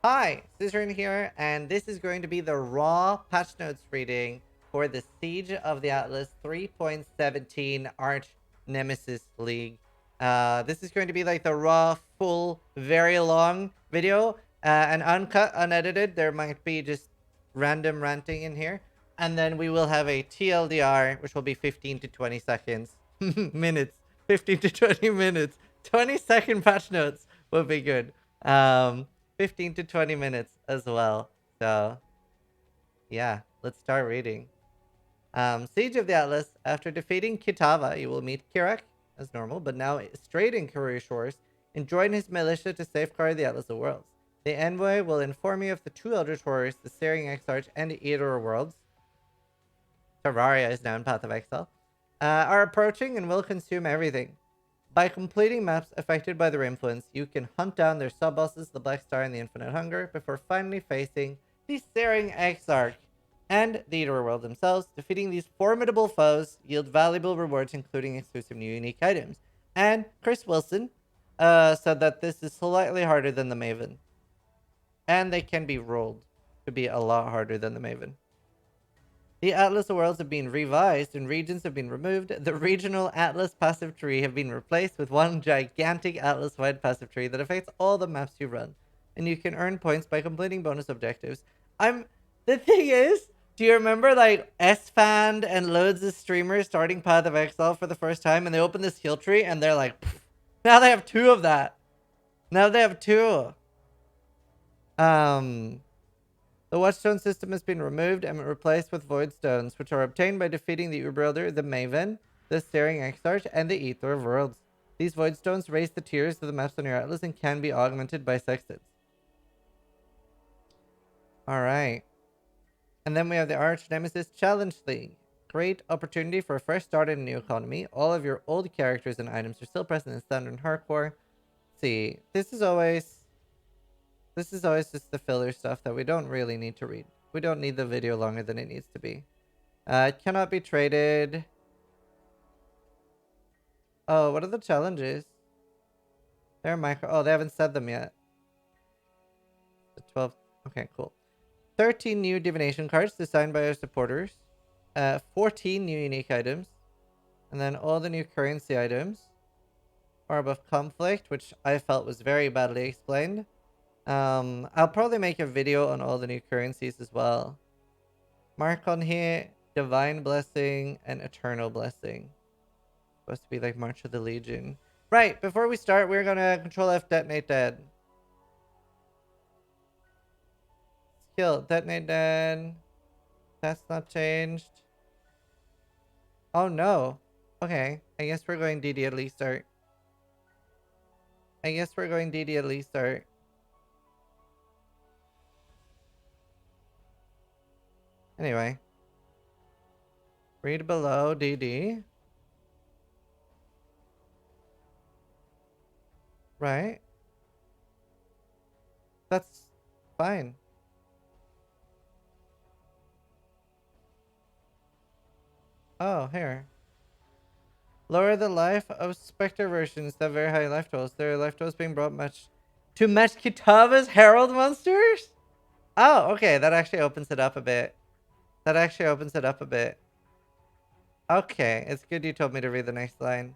Hi, Zizaran here, and this is going to be the raw patch notes reading for the Siege of the Atlas 3.17 Arch Nemesis League. This is going to be like the raw, full, very long video, and uncut, unedited. There might be just random ranting in here. And then we will have a TLDR, which will be 15 to 20 seconds. Minutes. 15 to 20 minutes. 20-second patch notes will be good. 15 to 20 minutes as well. So, yeah, let's start reading. Siege of the Atlas. After defeating Kitava, you will meet Kirak, as normal, but now straight in Korea shores, and join his militia to safeguard the Atlas of Worlds. The envoy will inform you of the two Eldritch Horrors, the Searing Exarch, and the Eater of Worlds. Terraria is now in Path of Exile. Are approaching and will consume everything. By completing maps affected by their influence, you can hunt down their sub-bosses, the Black Star and the Infinite Hunger, before finally facing the Searing Exarch and the Eater World themselves. Defeating these formidable foes yield valuable rewards, including exclusive new unique items. And Chris Wilson said that this is slightly harder than the Maven. And they can be rolled to be a lot harder than the Maven. The Atlas of Worlds have been revised and regions have been removed. The regional Atlas passive tree have been replaced with one gigantic Atlas-wide passive tree that affects all the maps you run. And you can earn points by completing bonus objectives. The thing is, do you remember like S-Fan and loads of streamers starting Path of Exile for the first time and they open this heal tree and they're like, pfft. Now they have two of that. Now they have two. The Watchstone system has been removed and replaced with Void Stones, which are obtained by defeating the Uberelder, the Maven, the Searing Exarch, and the Aether of Worlds. These Void Stones raise the tiers of the maps on your atlas and can be augmented by sextants. Alright. And then we have the Arch Nemesis Challenge League. Great opportunity for a fresh start in a new economy. All of your old characters and items are still present in Standard and Hardcore. Let's see, this is always just the filler stuff that we don't really need to read. We don't need the video longer than it needs to be. It cannot be traded. Oh, what are the challenges? They're micro. Oh, they haven't said them yet. The 12. Okay, cool. 13 new divination cards designed by our supporters. 14 new unique items. And then all the new currency items. Orb of Conflict, which I felt was very badly explained. I'll probably make a video on all the new currencies as well. Mark on here, Divine Blessing and Eternal Blessing. Supposed to be like March of the Legion. Right, before we start, we're gonna Control F detonate dead. Skill, detonate dead. That's not changed. Oh no. Okay, I guess we're going DD at least start. Anyway. Read below, DD. Right. That's fine. Oh, here. Lower the life of Spectre versions that have very high life totals. Their life totals being brought to match Kitava's Herald monsters? Oh, okay. That actually opens it up a bit. Okay, it's good you told me to read the next line.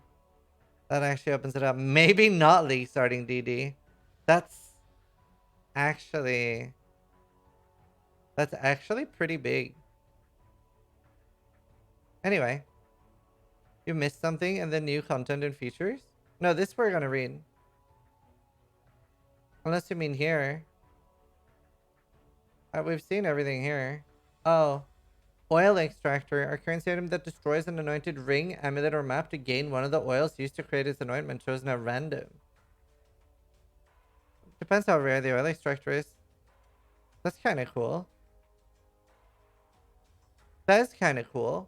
That actually opens it up. Maybe not League starting DD. That's actually pretty big. Anyway. You missed something and then new content and features? No, this we're gonna read. Unless you mean here. We've seen everything here. Oh. Oil Extractor. Our currency item that destroys an anointed ring, amulet, or map to gain one of the oils used to create its anointment chosen at random. Depends how rare the Oil Extractor is. That's kind of cool. That is kind of cool.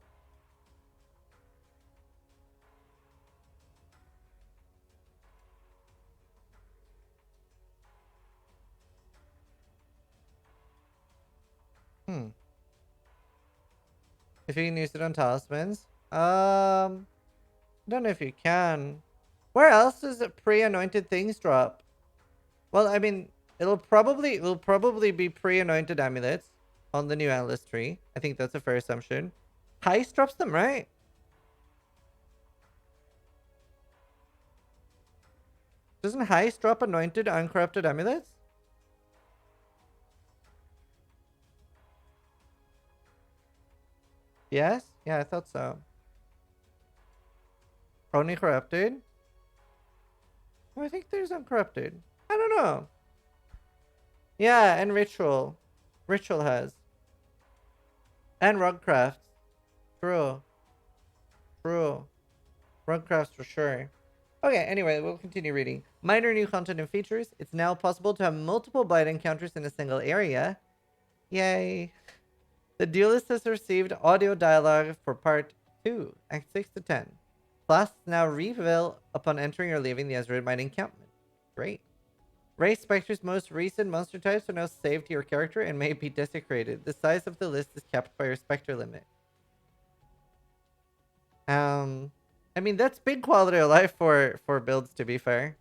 If you can use it on talismans. I don't know if you can. Where else does it pre-anointed things drop? Well, I mean, It'll probably be pre-anointed amulets on the new Atlas tree. I think that's a fair assumption. Heist drops them, right? Doesn't Heist drop anointed, uncorrupted amulets? Yes? Yeah, I thought so. Only corrupted? Oh, I think there's uncorrupted. I don't know. Yeah, and Ritual. Ritual has. And Rugcrafts. True. True. Rugcrafts for sure. Okay, anyway, we'll continue reading. Minor new content and features. It's now possible to have multiple blight encounters in a single area. Yay. The duelist has received audio dialogue for part 2, Act 6 to 10. Class now reveal upon entering or leaving the Ezreal Might encampment. Great. Race Spectre's most recent monster types are now saved to your character and may be desecrated. The size of the list is capped by your Spectre limit. I mean, that's big quality of life for builds, to be fair.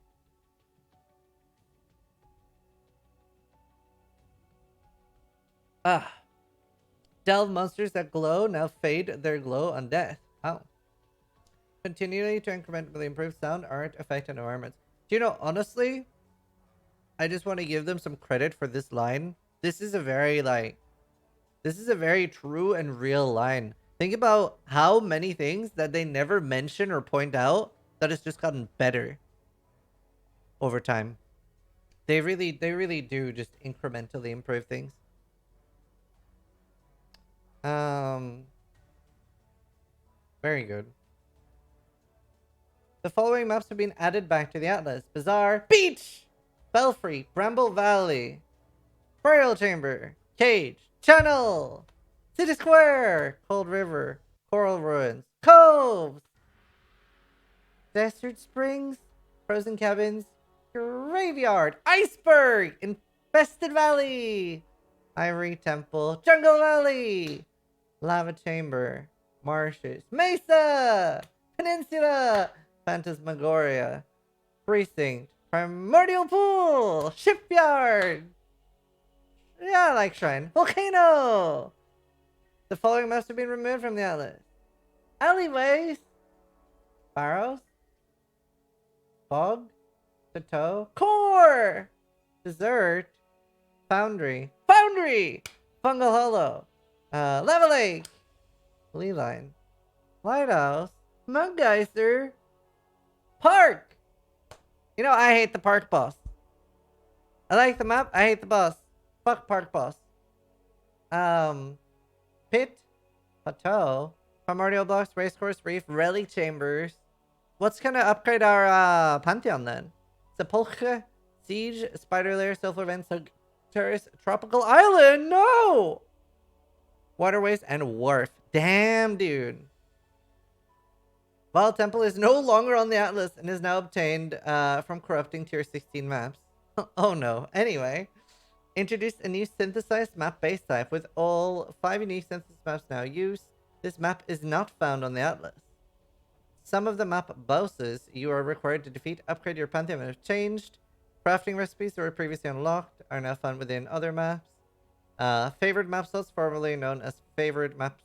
Ah. Delve monsters that glow now fade their glow on death. Oh. Continually to incrementally improve sound, art, effect, and environments. Do you know, honestly, I just want to give them some credit for this line. This is a very, this is a very true and real line. Think about how many things that they never mention or point out that has just gotten better over time. They really do just incrementally improve things. Very good. The following maps have been added back to the Atlas. Bazaar, Beach, Belfry, Bramble Valley, Burial Chamber, Cage, Channel, City Square, Cold River, Coral Ruins, Coves, Desert Springs, Frozen Cabins, Graveyard, Iceberg, Infested Valley, Ivory Temple, Jungle Valley, Lava Chamber, Marshes, Mesa, Peninsula, Phantasmagoria, Precinct, Primordial Pool, Shipyard. Yeah, I like Shrine. Volcano. The following must have been removed from the Atlas. Alleyways, Barrows, Bog, Chateau, Core, Desert, Foundry, Fungal Hollow, Lava Lake, Lee Line, Lighthouse, Mudgeister, Park. You know, I hate the park boss. I like the map. I hate the boss. Fuck park boss. Pit, Plateau, Primordial Blocks, Racecourse, Reef, Relic Chambers. What's gonna upgrade our Pantheon then? Sepulchre, Siege, Spider Lair, Sulfur Vent, Terrace, Tropical Island. No. Waterways and Wharf. Damn, dude. Wild Temple is no longer on the Atlas and is now obtained from corrupting tier 16 maps. Oh no. Anyway, introduced a new synthesized map base type with all 5 unique synthesized maps now used. This map is not found on the Atlas. Some of the map bosses you are required to defeat, upgrade your Pantheon have changed. Crafting recipes that were previously unlocked are now found within other maps. Favored map slots, formerly known as favored maps.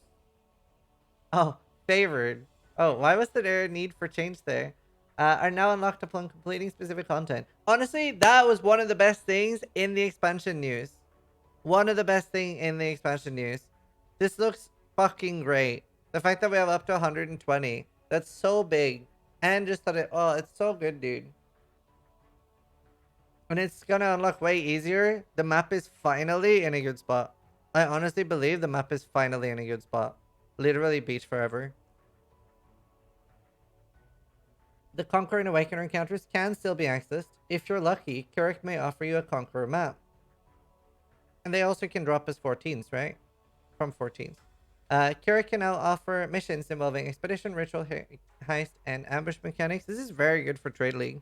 Oh, favored. Oh, why was there a need for change there? Are now unlocked upon completing specific content. Honestly, that was one of the best things in the expansion news. One of the best things in the expansion news. This looks fucking great. The fact that we have up to 120. That's so big. And just that it's so good, dude. And it's gonna unlock way easier. The map is finally in a good spot. I honestly believe the map is finally in a good spot. Literally beach forever. The Conqueror and Awakener encounters can still be accessed. If you're lucky, Kirik may offer you a Conqueror map. And they also can drop as 14s, right? From 14s. Kirik can now offer missions involving expedition, ritual, heist, and ambush mechanics. This is very good for Trade League.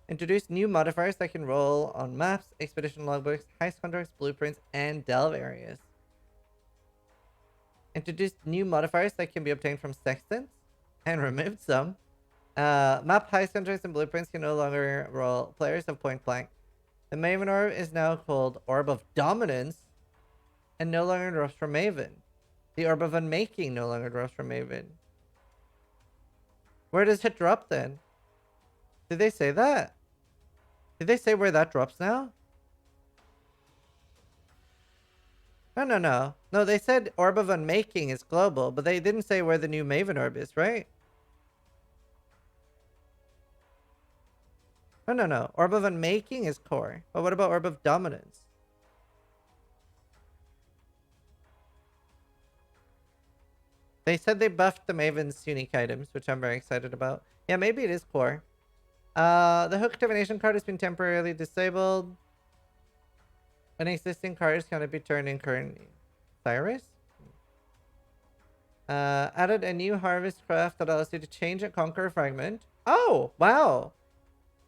Introduce new modifiers that can roll on maps, expedition logbooks, heist contracts, blueprints, and delve areas. Introduced new modifiers that can be obtained from sextants, and removed some. Map heist contracts and blueprints can no longer roll players of point blank. The Maven Orb is now called Orb of Dominance and no longer drops from Maven. The Orb of Unmaking no longer drops from Maven. Where does it drop then? Did they say that? Did they say where that drops now? No. No, they said Orb of Unmaking is global, but they didn't say where the new Maven Orb is, right? No. Orb of Unmaking is core. But what about Orb of Dominance? They said they buffed the Maven's unique items, which I'm very excited about. Yeah, maybe it is core. The Hook Divination card has been temporarily disabled. An existing card is going to be turned in current Cyrus. Added a new harvest craft that allows you to change and conquer a fragment. Oh, wow.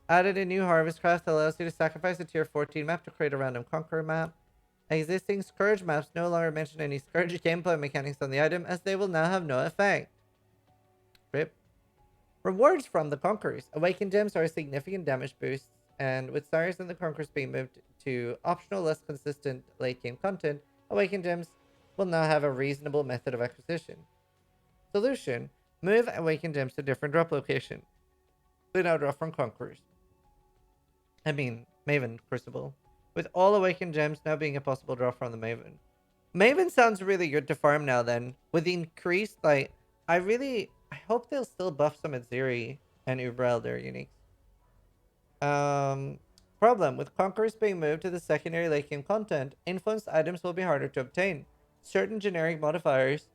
Added a new harvest craft that allows you to sacrifice a tier 14 map to create a random conqueror map. Existing Scourge maps no longer mention any Scourge gameplay mechanics on the item, as they will now have no effect. Rip. Rewards from the Conquerors. Awakened gems are a significant damage boost, and with Cyrus and the Conquerors being moved to optional, less consistent late game content, Awakened gems will now have a reasonable method of acquisition. Solution. Move Awakened gems to different drop location. They now drop from Conquerors. I mean, Maven Crucible. With all Awakened gems now being a possible drop from the Maven. Maven sounds really good to farm now then. With increased, like, I hope they'll still buff some Aziri and Uber their uniques. Problem. With Conquerors being moved to the secondary late game content, influenced items will be harder to obtain. Certain generic modifiers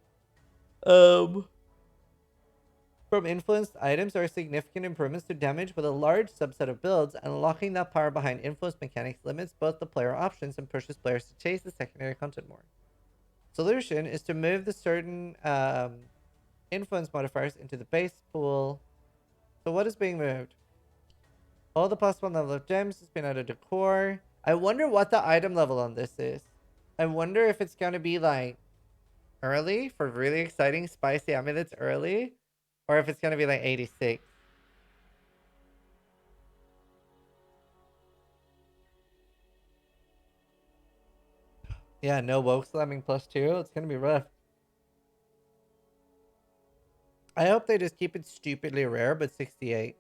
from influenced items are significant improvements to damage with a large subset of builds, and unlocking that power behind influence mechanics limits both the player options and pushes players to chase the secondary content more. Solution is to move the certain influence modifiers into the base pool. So what is being moved? All the +1 level of gems has been added to core. I wonder what the item level on this is. I wonder if it's going to be like early for really exciting spicy amulets early, or if it's going to be like 86. Yeah, no woke slamming +2. It's going to be rough. I hope they just keep it stupidly rare, but 68.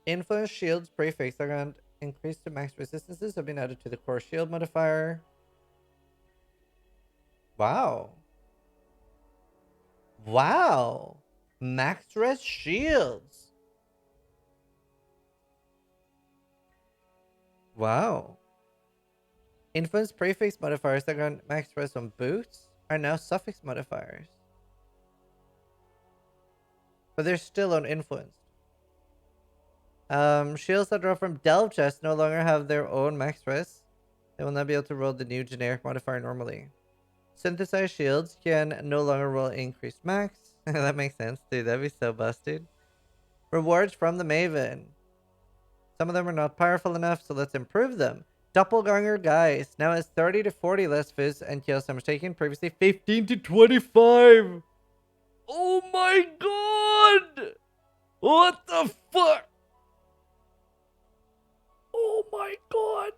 Influence shields prefix are going to increase to max resistances have been added to the core shield modifier. Wow. Wow. Max res shields. Wow. Influence prefix modifiers that grant max res on boots are now suffix modifiers. But they're still uninfluenced. Shields that draw from Delve Chest no longer have their own max res. They will not be able to roll the new generic modifier normally. Synthesized shields can no longer roll increased max. That makes sense, dude. That'd be so busted. Rewards from the Maven. Some of them are not powerful enough, so let's improve them. Doppelganger Guys now has 30 to 40 less fizz and kill damage taken. Previously 15 to 25. Oh my god! What the fuck? Oh my god.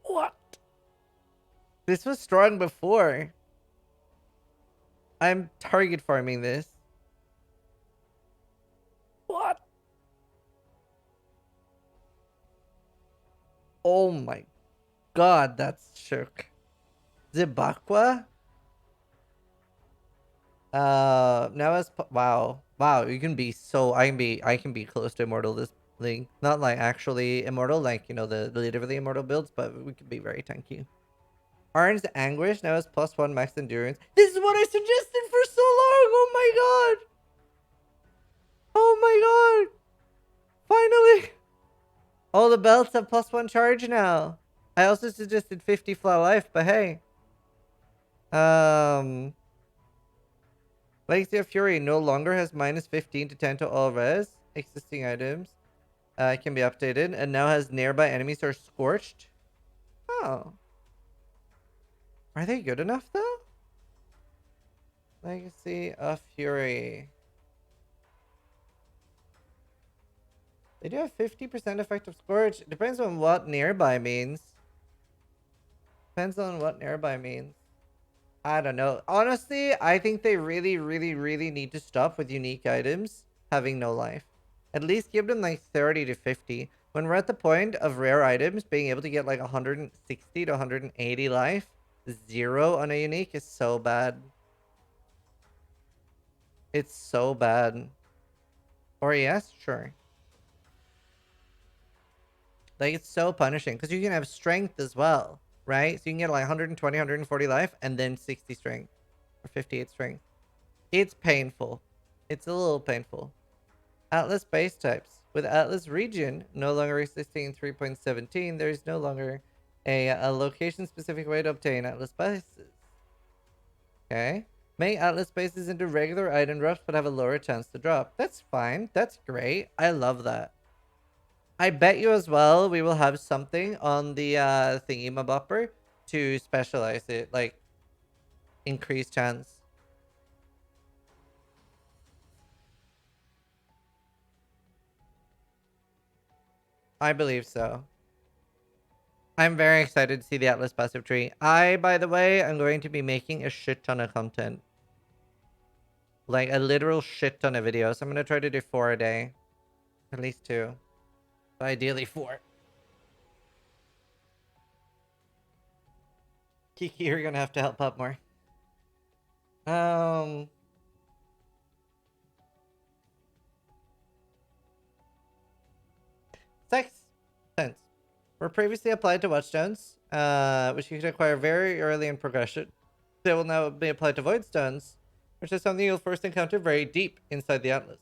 What? This was strong before. I'm target farming this. What? Oh my god, that's shook. Zibakwa? Now as wow. You can be so I can be close to immortal this league. Not like actually immortal, like you know, the literally immortal builds, but we could be very tanky. Arn's Anguish now has +1 max endurance. This is what I suggested for so long! Oh my god! Oh my god! Finally! All the belts have +1 charge now. I also suggested 50 flaw life, but hey. Legacy of Fury no longer has -15 to 10 to all res. Existing items can be updated, and now has nearby enemies are scorched. Oh. Are they good enough though? Legacy of Fury. They do have 50% effective scorch. It depends on what nearby means. Depends on what nearby means. I don't know. Honestly, I think they really, really, really need to stop with unique items having no life. At least give them like 30 to 50. When we're at the point of rare items being able to get like 160 to 180 life, 0 on a unique is so bad. It's so bad. Or yes, sure. Like, it's so punishing because you can have strength as well, right? So you can get like 120, 140 life and then 60 strength or 58 strength. It's painful. It's a little painful. Atlas base types. With Atlas region no longer existing in 3.17, there is no longer a location-specific way to obtain Atlas bases. Okay. Make Atlas bases into regular item drops but have a lower chance to drop. That's fine. That's great. I love that. I bet you as well we will have something on the thingy-mabopper to specialize it, like increase chance. I believe so. I'm very excited to see the Atlas passive tree. By the way, I'm going to be making a shit ton of content. Like a literal shit ton of videos. I'm going to try to do 4 a day. At least 2. But ideally 4. Kiki, you're going to have to help out more. Sex sense were previously applied to Watchstones, which you can acquire very early in progression. They will now be applied to Voidstones, which is something you'll first encounter very deep inside the Atlas.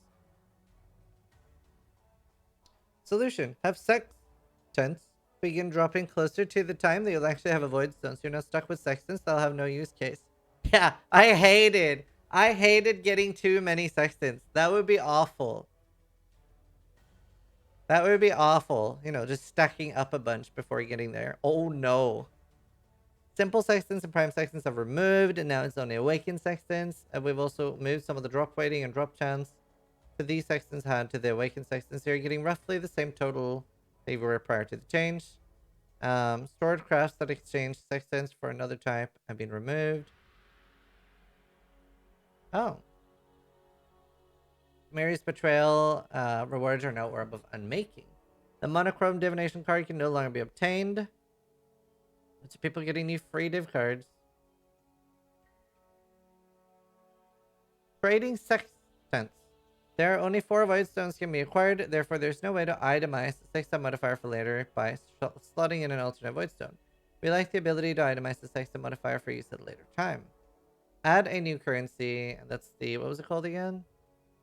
Solution. Have sextants begin dropping closer to the time that you'll actually have a Voidstone, so you're not stuck with sextants that'll have no use case. Yeah, I hated getting too many sextants. That would be awful. That would be awful. You know, just stacking up a bunch before getting there. Oh no. Simple sextants and prime sextants have removed, and now it's only awakened sextants. And we've also moved some of the drop weighting and drop chance to these sextants had to the awakened sextants. So you're getting roughly the same total they were prior to the change. Stored crafts that exchange sextants for another type have been removed. Oh. Mary's Betrayal rewards are now Orb of Unmaking. The monochrome divination card can no longer be obtained. So people getting new free div cards. Trading sextants. There are only 4 Voidstones can be acquired, therefore there's no way to itemize the sextant modifier for later by slotting in an alternate Voidstone. We like the ability to itemize the sextant modifier for use at a later time. Add a new currency, and that's the, what was it called again?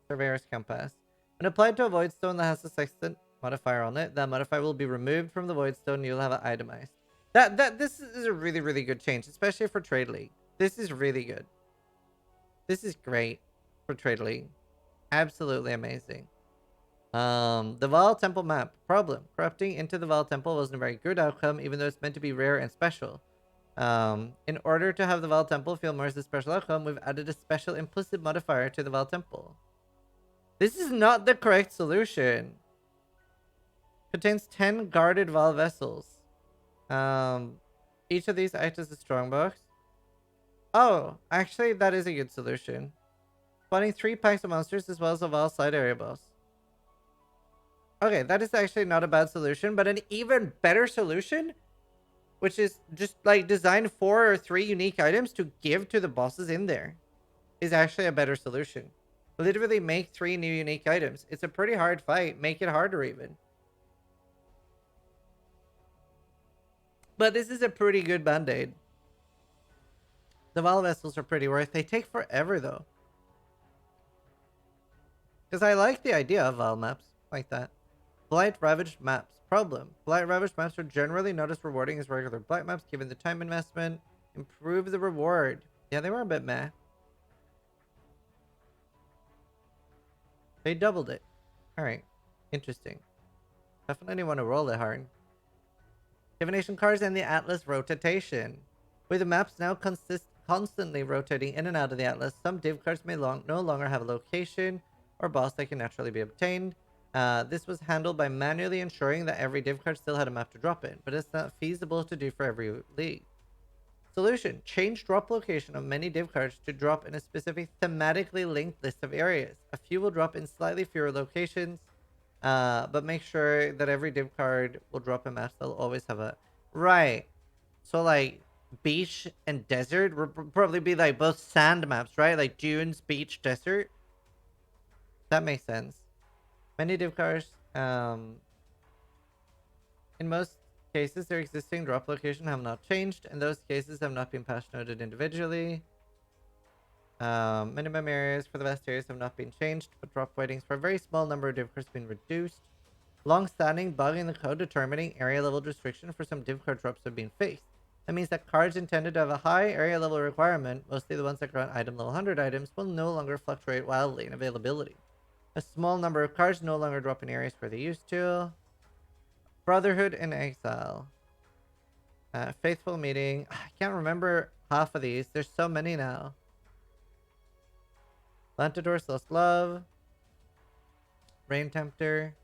Surveyor's Compass. When applied to a Voidstone that has a sextant modifier on it, that modifier will be removed from the Voidstone and you'll have it itemized. This is a really, really good change, especially for Trade League. This is really good. This is great for Trade League. Absolutely amazing. The Val Temple map. Problem. Corrupting into the Val Temple wasn't a very good outcome, even though it's meant to be rare and special. In order to have the Val Temple feel more as a special outcome, we've added a special implicit modifier to the Val Temple. This is not the correct solution. Contains 10 guarded Val vessels. Each of these acts as a strongbox. Oh, actually, that is a good solution. Spawning 3 packs of monsters as well as a Val side area boss. Okay, that is actually not a bad solution, but an even better solution, which is just like design 4 or 3 unique items to give to the bosses in there, is actually a better solution. Literally make 3 new unique items. It's a pretty hard fight. Make it harder even. But this is a pretty good band-aid. The Val vessels are pretty worth. They take forever though. Because I like the idea of Val maps like that. Blight Ravaged maps. Problem. Blight Ravaged maps are generally not as rewarding as regular Blight maps given the time investment. Improve the reward. Yeah, they were a bit meh. They doubled it. Alright. Interesting. Definitely want to roll it hard. Divination cards and the Atlas rotation. With the maps now constantly rotating in and out of the Atlas, some div cards may no longer have a location or boss that can naturally be obtained. This was handled by manually ensuring that every div card still had a map to drop in, but it's not feasible to do for every league. Solution: change drop location of many div cards to drop in a specific thematically linked list of areas. A few will drop in slightly fewer locations, but make sure that every div card will drop in maps that'll always have a... Right. So, like, beach and desert would probably be, like, both sand maps, right? Like, dunes, beach, desert. That makes sense. Many div cards, in most cases, their existing drop location have not changed, and those cases have not been patch noted individually. Minimum areas for the vast areas have not been changed, but drop weightings for a very small number of div cards have been reduced. Long-standing bug in the code determining area level restriction for some div card drops have been fixed. That means that cards intended to have a high area level requirement, mostly the ones that grant item level 100 items, will no longer fluctuate wildly in availability. A small number of cards no longer drop in areas where they used to. Brotherhood and Exile. Faithful Meeting. I can't remember half of these. There's so many now. Lantador's Lost Love. Rain Tempter.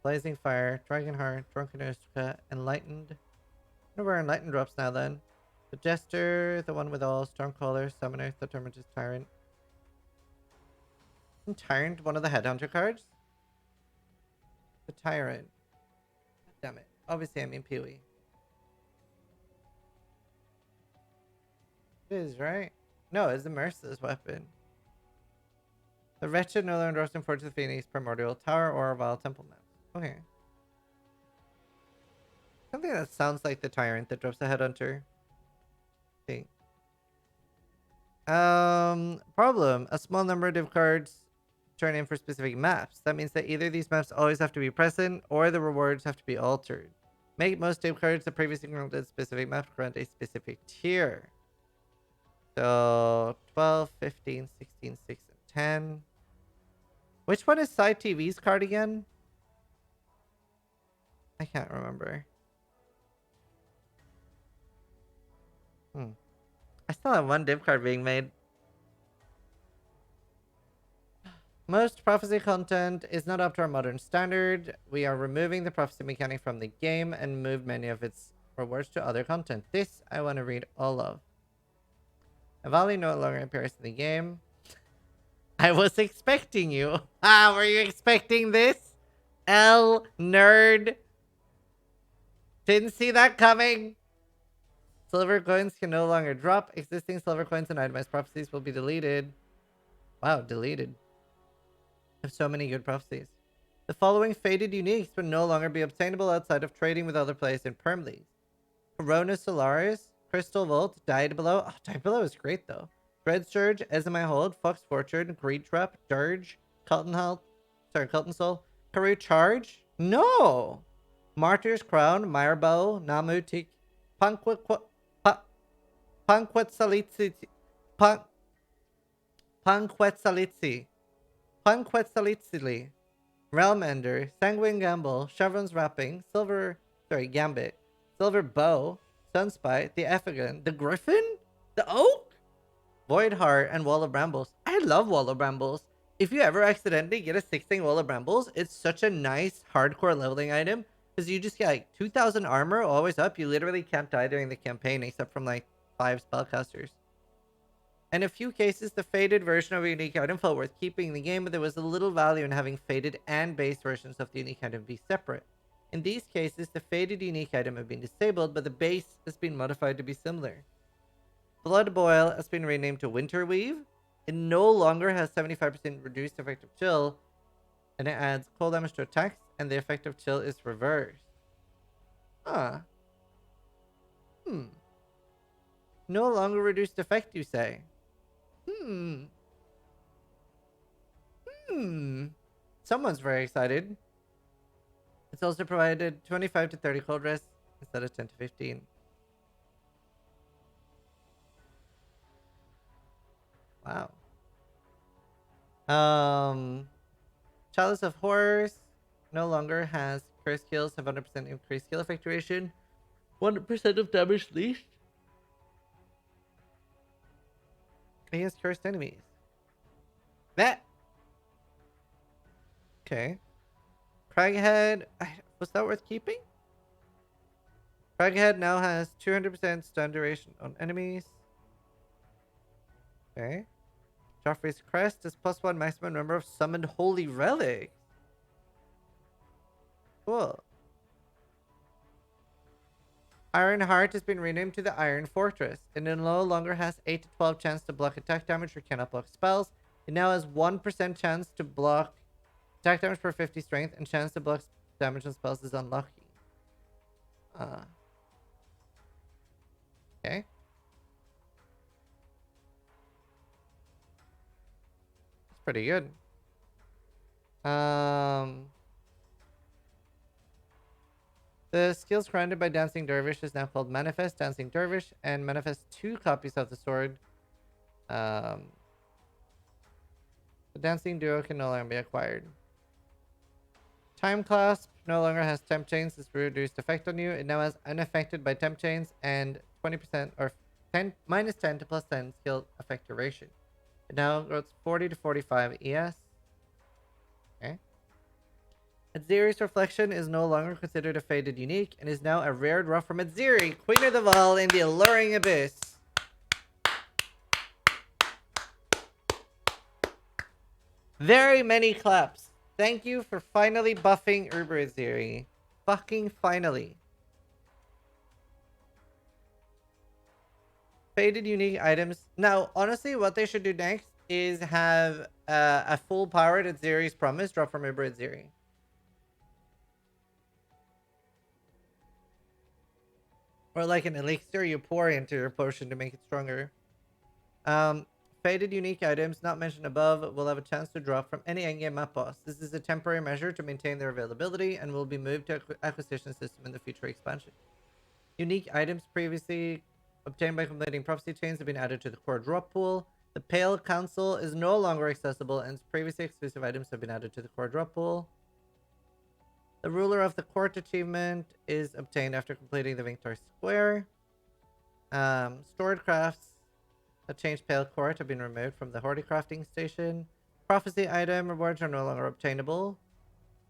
Blazing Fire. Dragonheart. Drunken Ostraka. Enlightened. I wonder where Enlightened drops now then. The Jester. The one with all. Stormcaller. Summoner. The Tormented Tyrant. Isn't Tyrant one of the Headhunter cards? The Tyrant. Damn it. Obviously I mean PoE. It is, right? No, it's the Merciless weapon. The Wretched no longer drops in Forge of the Phoenix, Primordial Tower, or Vile Temple maps. Okay. Something that sounds like the Tyrant that drops a Headhunter. Thing. Problem. A small number of div cards turn in for specific maps. That means that either these maps always have to be present, or the rewards have to be altered. Make most div cards that previously granted specific maps grant a specific tier. So 12, 15, 16, 6, and 10. Which one is Side TV's card again? I can't remember. I still have one div card being made. Most prophecy content is not up to our modern standard. We are removing the prophecy mechanic from the game and move many of its rewards to other content. This I want to read all of. A value no longer appears in the game. I was expecting you. Were you expecting this? L nerd. Didn't see that coming. Silver coins can no longer drop. Existing silver coins and itemized prophecies will be deleted. Wow, deleted. I have so many good prophecies. The following faded uniques will no longer be obtainable outside of trading with other players in Perm Leagues. Corona Solaris, Crystal Vault, Died Below. Oh, Died Below is great though. Dread Surge, Ezemai Hold, Fox Fortune, Greed Trap, Dirge, Colton Soul, Karu Charge? No! Martyr's Crown, Mirebow, Namutik, Panquetzalitzi, Panquetzalitzili, Realm Ender, Sanguine Gamble, Chevron's Wrapping, Gambit, Silver Bow, Sunspite, the Effigan, the Griffin, the Oak, Void Heart, and Wall of Brambles. I love Wall of Brambles. If you ever accidentally get a 6-thing Wall of Brambles, it's such a nice hardcore leveling item because you just get like 2,000 armor always up. You literally can't die during the campaign except from like 5 spellcasters. In a few cases, the faded version of a unique item felt worth keeping in the game, but there was a little value in having faded and base versions of the unique item be separate. In these cases, the faded unique item have been disabled, but the base has been modified to be similar. Blood Boil has been renamed to Winter Weave. It no longer has 75% reduced effective chill, and it adds cold damage to attacks, and the effective chill is reversed. Huh. No longer reduced effect, you say? Someone's very excited. It's also provided 25 to 30 cold rest instead of 10 to 15. Wow. Chalice of Horrors no longer has curse kills, 100% increased skill effectuation, 100% of damage leashed against cursed enemies. That. Okay. Craghead, was that worth keeping? Craghead now has 200% stun duration on enemies. Okay. Joffrey's Crest is +1 maximum number of summoned holy relics. Cool. Iron Heart has been renamed to the Iron Fortress. It no longer has 8 to 12 chance to block attack damage or cannot block spells. It now has 1% chance to block attack damage per 50 strength, and chance to block damage on spells is unlucky. Okay. That's pretty good. The skills granted by Dancing Dervish is now called Manifest Dancing Dervish, and manifests 2 copies of the sword. The Dancing Duo can no longer be acquired. Time Clasp no longer has temp chains. It's reduced effect on you. It now has unaffected by temp chains and 20% or 10 minus 10 to plus 10 skill effect duration. It now goes 40 to 45 ES. Okay. Adziri's Reflection is no longer considered a faded unique and is now a rare draw from Adziri, Queen of the Val in the Alluring Abyss. Very many claps. Thank you for finally buffing Uber Adziri. Fucking finally. Faded unique items. Now, honestly, what they should do next is have a full powered Adziri's Promise drop from Uber Adziri. Or like an elixir you pour into your potion to make it stronger. Faded unique items not mentioned above will have a chance to drop from any endgame map boss. This is a temporary measure to maintain their availability and will be moved to acquisition system in the future expansion. Unique items previously obtained by completing prophecy chains have been added to the core drop pool. The Pale Council is no longer accessible, and previously exclusive items have been added to the core drop pool. The Ruler of the Court achievement is obtained after completing the Victor Square. Stored crafts that changed Pale Court have been removed from the Horticrafting station. Prophecy item rewards are no longer obtainable.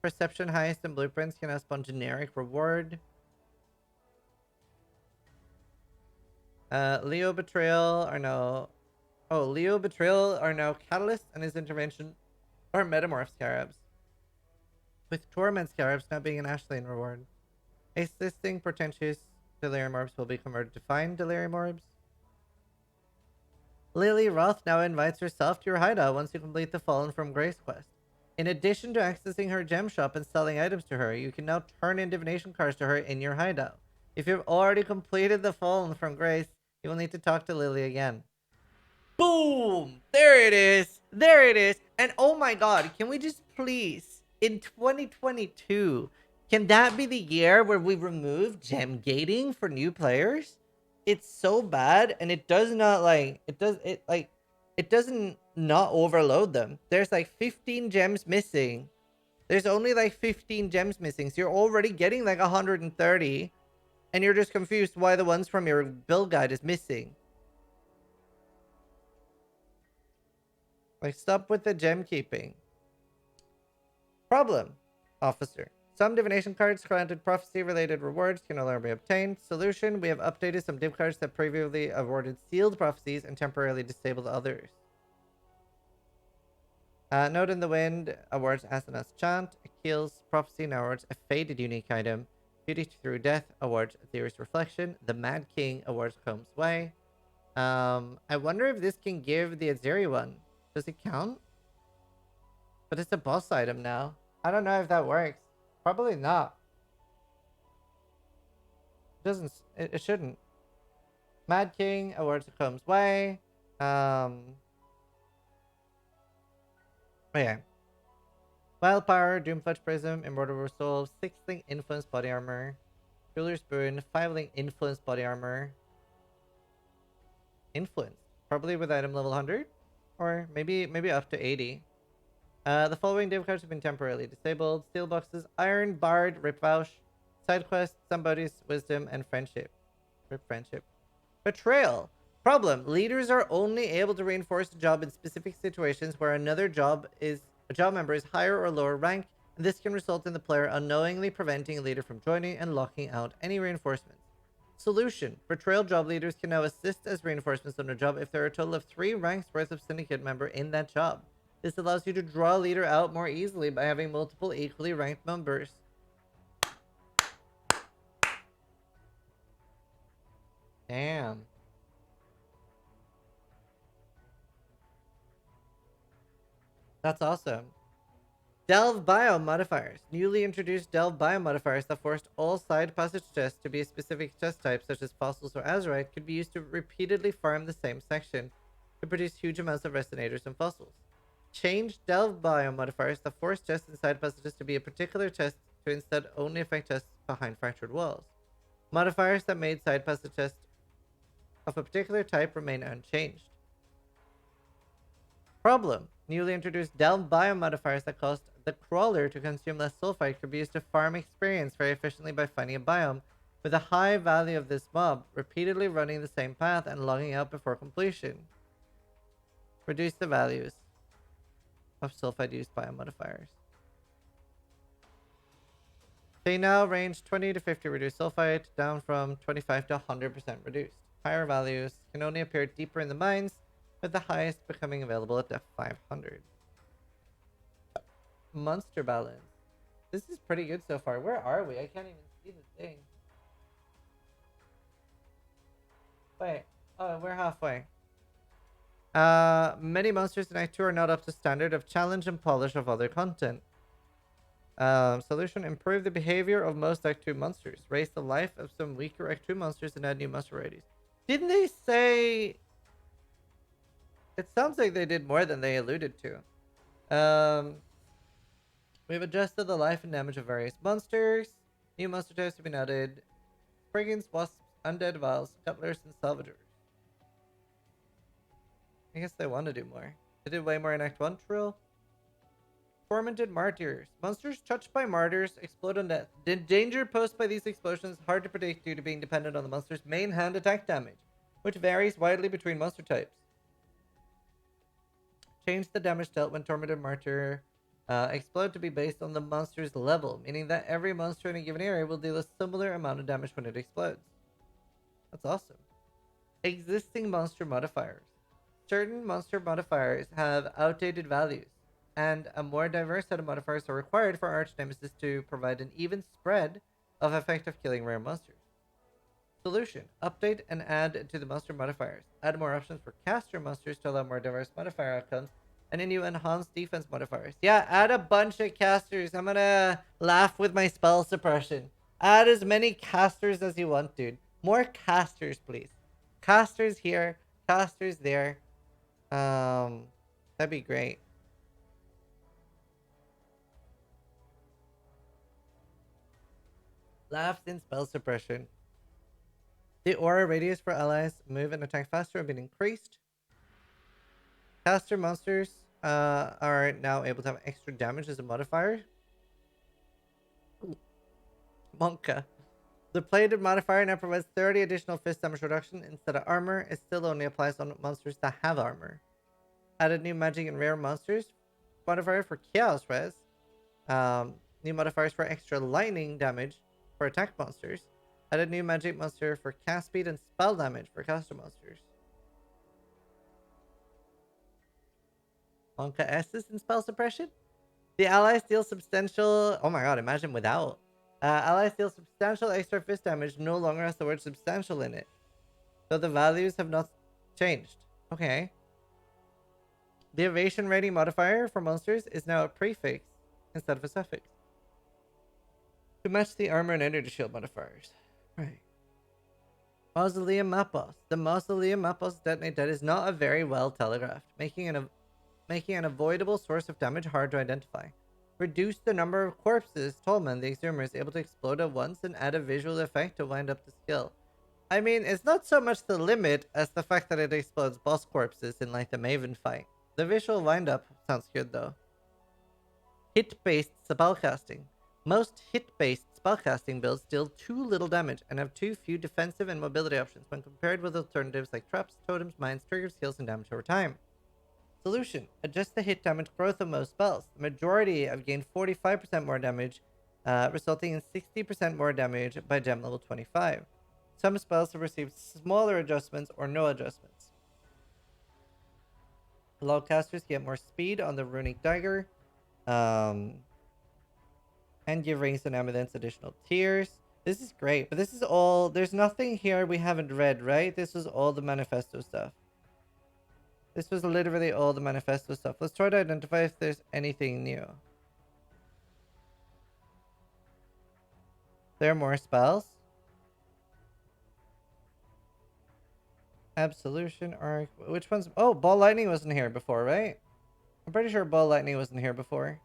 Perception heist and blueprints can now spawn generic reward. Leo Betrayal are now Catalyst, and his intervention are Metamorph Scarabs, with Torment Scarabs now being an Ashlane reward. Assisting Portentous Delirium Orbs will be converted to Fine Delirium Orbs. Lily Roth now invites herself to your hideout once you complete the Fallen from Grace quest. In addition to accessing her gem shop and selling items to her, you can now turn in divination cards to her in your hideout. If you've already completed the Fallen from Grace, you will need to talk to Lily again. Boom! There it is! There it is! And oh my god, can we just please, in 2022, can that be the year where we remove gem gating for new players? It's so bad, and it does not it doesn't not overload them. There's like 15 gems missing. There's only like 15 gems missing, so you're already getting like 130, and you're just confused why the ones from your build guide is missing. Like, stop with the gem keeping. Problem, officer. Some divination cards granted prophecy-related rewards can no longer be obtained. Solution, we have updated some div cards that previously awarded sealed prophecies and temporarily disabled others. Note in the Wind awards Asenath's Chant. Akil's Prophecy now awards a faded unique item. Beauty Through Death awards Aetheri's Reflection. The Mad King awards Comb's Way. I wonder if this can give the Adziri one. Does it count? But it's a boss item now. I don't know if that works. Probably not. It doesn't. It shouldn't. Mad King awards Comb's Way. Okay. Wild Power, Doomfletch Prism, Immortal Resolve, 6-link Influence Body Armor, Ruler's Boon, 5-link Influence Body Armor. Influence. Probably with item level 100? Or maybe up to 80. The following div cards have been temporarily disabled. Steel Boxes, Iron, Bard, Rip Vouch, Side Quest, Somebody's Wisdom, and Friendship. Rip Friendship. Betrayal. Problem. Leaders are only able to reinforce a job in specific situations where a job member is higher or lower rank This can result in the player unknowingly preventing a leader from joining and locking out any reinforcements. Solution. Betrayal job leaders can now assist as reinforcements on a job if there are a total of 3 ranks worth of syndicate member in that job. This allows you to draw a leader out more easily by having multiple equally ranked members. Damn. That's awesome. Delve Biome Modifiers. Newly introduced Delve Biome Modifiers that forced all side passage chests to be a specific chest type, such as fossils or azurite, could be used to repeatedly farm the same section to produce huge amounts of resonators and fossils. Change Delve Biome Modifiers that force chests and side passages to be a particular chest to instead only affect chests behind fractured walls. Modifiers that made side passage chests of a particular type remain unchanged. Problem. Newly introduced Delve Biome Modifiers that caused the crawler to consume less sulfite could be used to farm experience very efficiently by finding a biome with a high value of this mob, repeatedly running the same path and logging out before completion. Reduce the values of sulfite used biome modifiers. They now range 20 to 50 reduced sulfite, down from 25 to 100% reduced. Higher values can only appear deeper in the mines, with the highest becoming available at depth 500. Monster balance. This is pretty good so far. Where are we? I can't even see the thing. Wait. Oh, we're halfway. Many monsters in Act 2 are not up to standard of challenge and polish of other content. Solution. Improve the behavior of most Act 2 monsters. Raise the life of some weaker Act 2 monsters and add new monster varieties. Didn't they say... It sounds like they did more than they alluded to. We've adjusted the life and damage of various monsters. New monster types have been added. Brigands, wasps, undead vials, cutlers, and salvagers. I guess they want to do more. They did way more in Act 1, true. Tormented martyrs. Monsters touched by martyrs explode on death. The danger posed by these explosions is hard to predict due to being dependent on the monster's main hand attack damage, which varies widely between monster types. Change the damage dealt when Tormented Martyr explode to be based on the monster's level, meaning that every monster in a given area will deal a similar amount of damage when it explodes. That's awesome. Existing monster modifiers. Certain monster modifiers have outdated values, and a more diverse set of modifiers are required for Arch Nemesis to provide an even spread of effective killing rare monsters. Solution. Update and add to the monster modifiers. Add more options for caster monsters to allow more diverse modifier outcomes. And a new enhanced defense modifiers. Yeah, add a bunch of casters. I'm gonna laugh with my spell suppression. Add as many casters as you want, dude. More casters, please. Casters here. Casters there. That'd be great. Laughs in spell suppression. The aura radius for allies move and attack faster have been increased. Caster monsters are now able to have extra damage as a modifier. Ooh. Monka. The plated modifier now provides 30 additional fist damage reduction instead of armor. It still only applies on monsters that have armor. Added new magic and rare monsters. Modifier for chaos res. New modifiers for extra lightning damage for attack monsters. Added new magic monster for cast speed and spell damage for caster monsters. Monka S's in spell suppression? The allies deal substantial... Oh my god, imagine without. Allies deal substantial extra fist damage no longer has the word substantial in it. So the values have not changed. Okay. The evasion rating modifier for monsters is now a prefix instead of a suffix. To match the armor and energy shield modifiers. Right. Mausoleum map boss. The Mausoleum map boss detonate dead is not a very well telegraphed, making an avoidable source of damage hard to identify. Reduce the number of corpses Tolman, the exhumer, is able to explode at once and add a visual effect to wind up the skill. I mean, it's not so much the limit as the fact that it explodes boss corpses in like the Maven fight. The visual wind up sounds good though. Hit-based spellcasting. Most hit-based spellcasting builds deal too little damage and have too few defensive and mobility options when compared with alternatives like traps, totems, mines, triggers, heals, and damage over time. Solution. Adjust the hit damage growth of most spells. The majority have gained 45% more damage, resulting in 60% more damage by gem level 25. Some spells have received smaller adjustments or no adjustments. Lawcasters get more speed on the runic dagger, and give rings and amethyst additional tiers. This is great, but this is all. There's nothing here we haven't read, right? This was all the manifesto stuff. This was literally all the manifesto stuff. Let's try to identify if there's anything new. There are more spells. Absolution arc. Which one's... Oh, Ball Lightning wasn't here before, right? I'm pretty sure Ball Lightning wasn't here before.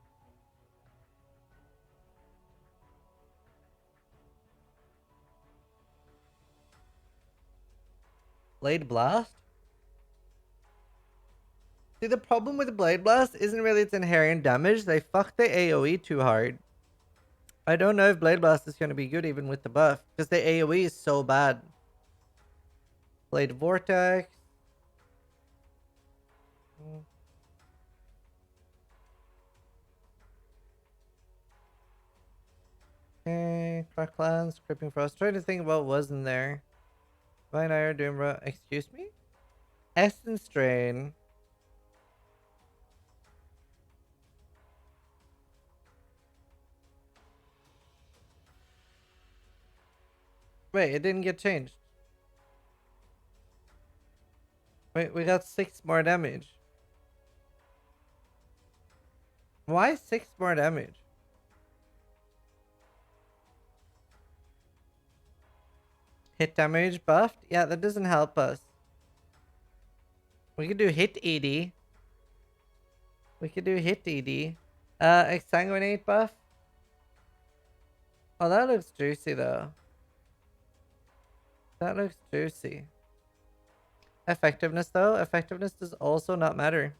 Blade Blast? See, the problem with the Blade Blast isn't really its inherent damage. They fucked the AoE too hard. I don't know if Blade Blast is going to be good even with the buff, because the AoE is so bad. Blade Vortex. Okay, Cracklands, Creeping Frost. Trying to think what was in there. Vine Ire, Doombra. Excuse me? Essence Drain. Wait, it didn't get changed. Wait, we got 6 more damage. Why 6 more damage? Hit damage buffed? Yeah, that doesn't help us. We could do hit ED. We could do hit ED. Exsanguinate buff? Oh, that looks juicy though. That looks juicy. Effectiveness though? Effectiveness does also not matter.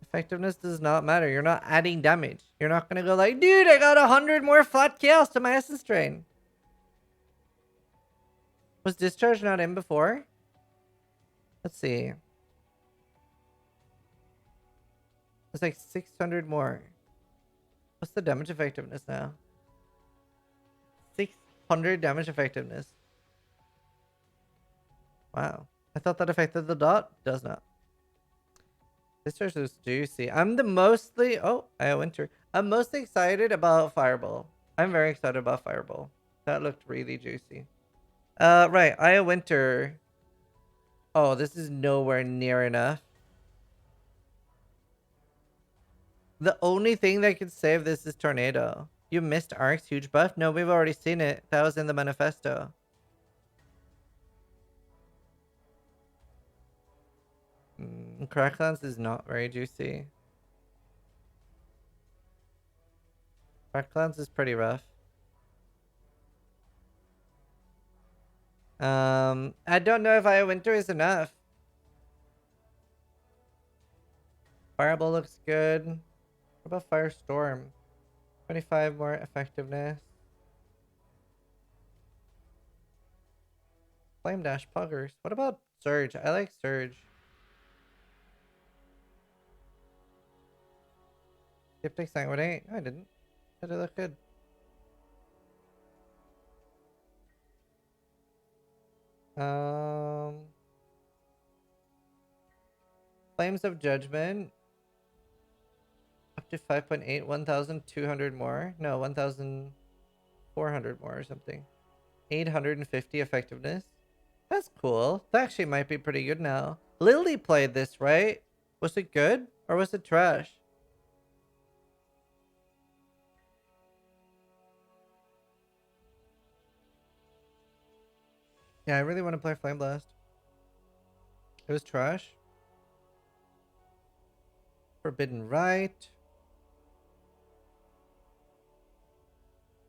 Effectiveness does not matter. You're not adding damage. You're not gonna go like, dude, I got 100 more flat chaos to my essence drain. Was discharge not in before? Let's see. It's like 600 more. What's the damage effectiveness now? 600 damage effectiveness. Wow. I thought that affected the dot. Does not. Discharge is juicy. I'm the mostly... Oh, I winter. I'm mostly excited about Fireball. I'm very excited about Fireball. That looked really juicy. Right. Aya Winter. Oh, this is nowhere near enough. The only thing that could save this is Tornado. You missed Ark's huge buff? No, we've already seen it. That was in the manifesto. Cracklands is not very juicy. Cracklands is pretty rough. I don't know if Aya Winter is enough. Fireball looks good. What about Firestorm? 25 more effectiveness. Flame Dash Puggers. What about Surge? I like Surge. Gift Exsanguinate? No, I didn't. Did it look good? Flames of Judgment. Up to 5.8, 1,200 more. No, 1,400 more or something. 850 effectiveness. That's cool. That actually might be pretty good now. Lily played this, right? Was it good or was it trash? Yeah, I really want to play Flame Blast. It was trash. Forbidden Rite.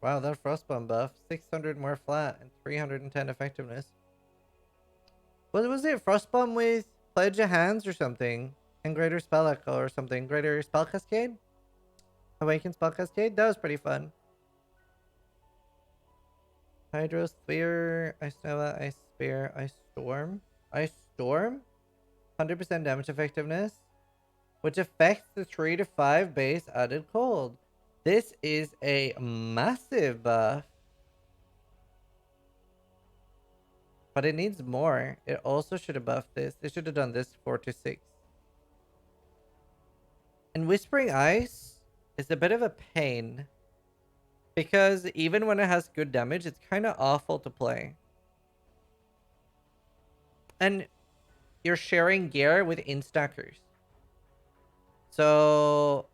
Wow, that Frostbomb buff. 600 more flat and 310 effectiveness. What was it? Frostbomb with Pledge of Hands or something? And Greater Spell Echo or something. Greater Spell Cascade? Awaken Spell Cascade? That was pretty fun. Hydrosphere, Ice Nova, Ice Spear, Ice Storm. Ice Storm? 100% damage effectiveness, which affects the 3 to 5 base added cold. This is a massive buff. But it needs more. It also should have buffed this. They should have done this 4 to 6. And Whispering Ice is a bit of a pain. Because even when it has good damage, it's kind of awful to play. And you're sharing gear with instackers. So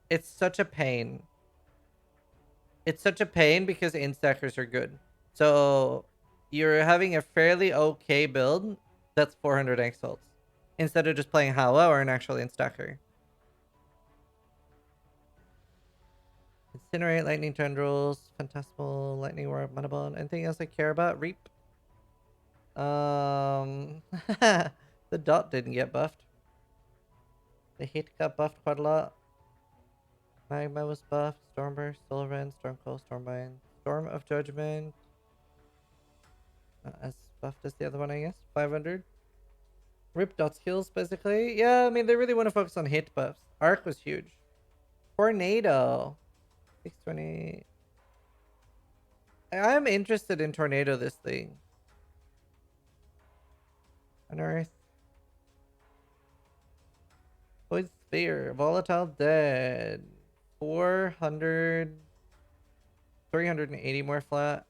it's such a pain. It's such a pain because instackers are good. So you're having a fairly okay build that's 400 exalts. Instead of just playing Hala or an actual instacker. Incinerate, Lightning Tendrils, Phantasmal, Lightning Warp, Manabond. Anything else I care about? Reap. The dot didn't get buffed. The hit got buffed quite a lot. Magma was buffed. Stormburst, Solar Stormcold, Stormbind, Storm of Judgment. As buffed as the other one, I guess. 500. Rip dot skills, basically. Yeah, I mean, they really want to focus on hit buffs. Arc was huge. Tornado. 620. I'm interested in Tornado this thing. Unearth. Void Sphere. Volatile Dead. 400. 380 more flat.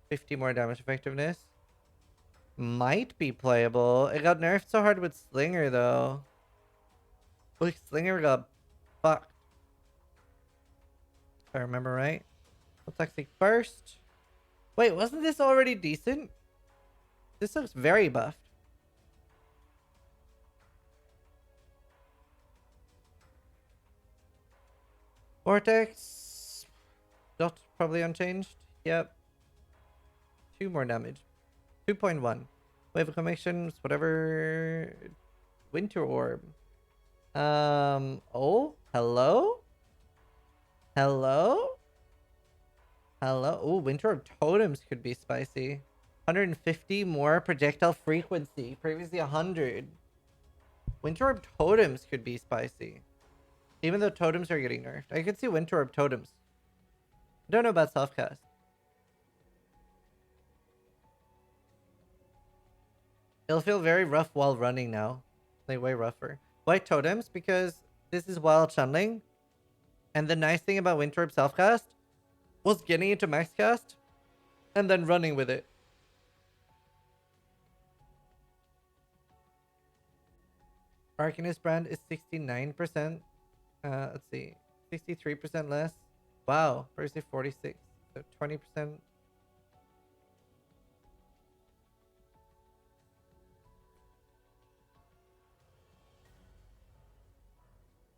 50 more damage effectiveness. Might be playable. It got nerfed so hard with Slinger, though. Like, Slinger got fucked. If I remember right. Let's actually first. Wait, wasn't this already decent? This looks very buffed. Vortex. Dot probably unchanged. Yep. 2 more damage. 2.1. Wave of Connections, whatever. Winter Orb. Oh, hello? Hello? Hello? Oh, Winter Orb Totems could be spicy. 150 more projectile frequency. Previously 100. Winter Orb Totems could be spicy. Even though totems are getting nerfed. I could see Winter Orb Totems. I don't know about Selfcast. It'll feel very rough while running now. Like, way rougher. White Totems, because this is while channeling. And the nice thing about Winter Orb Selfcast was getting into max cast and then running with it. Arcanist brand is 69%. Let's see. 63% less. Wow. Versus 46. So 20%.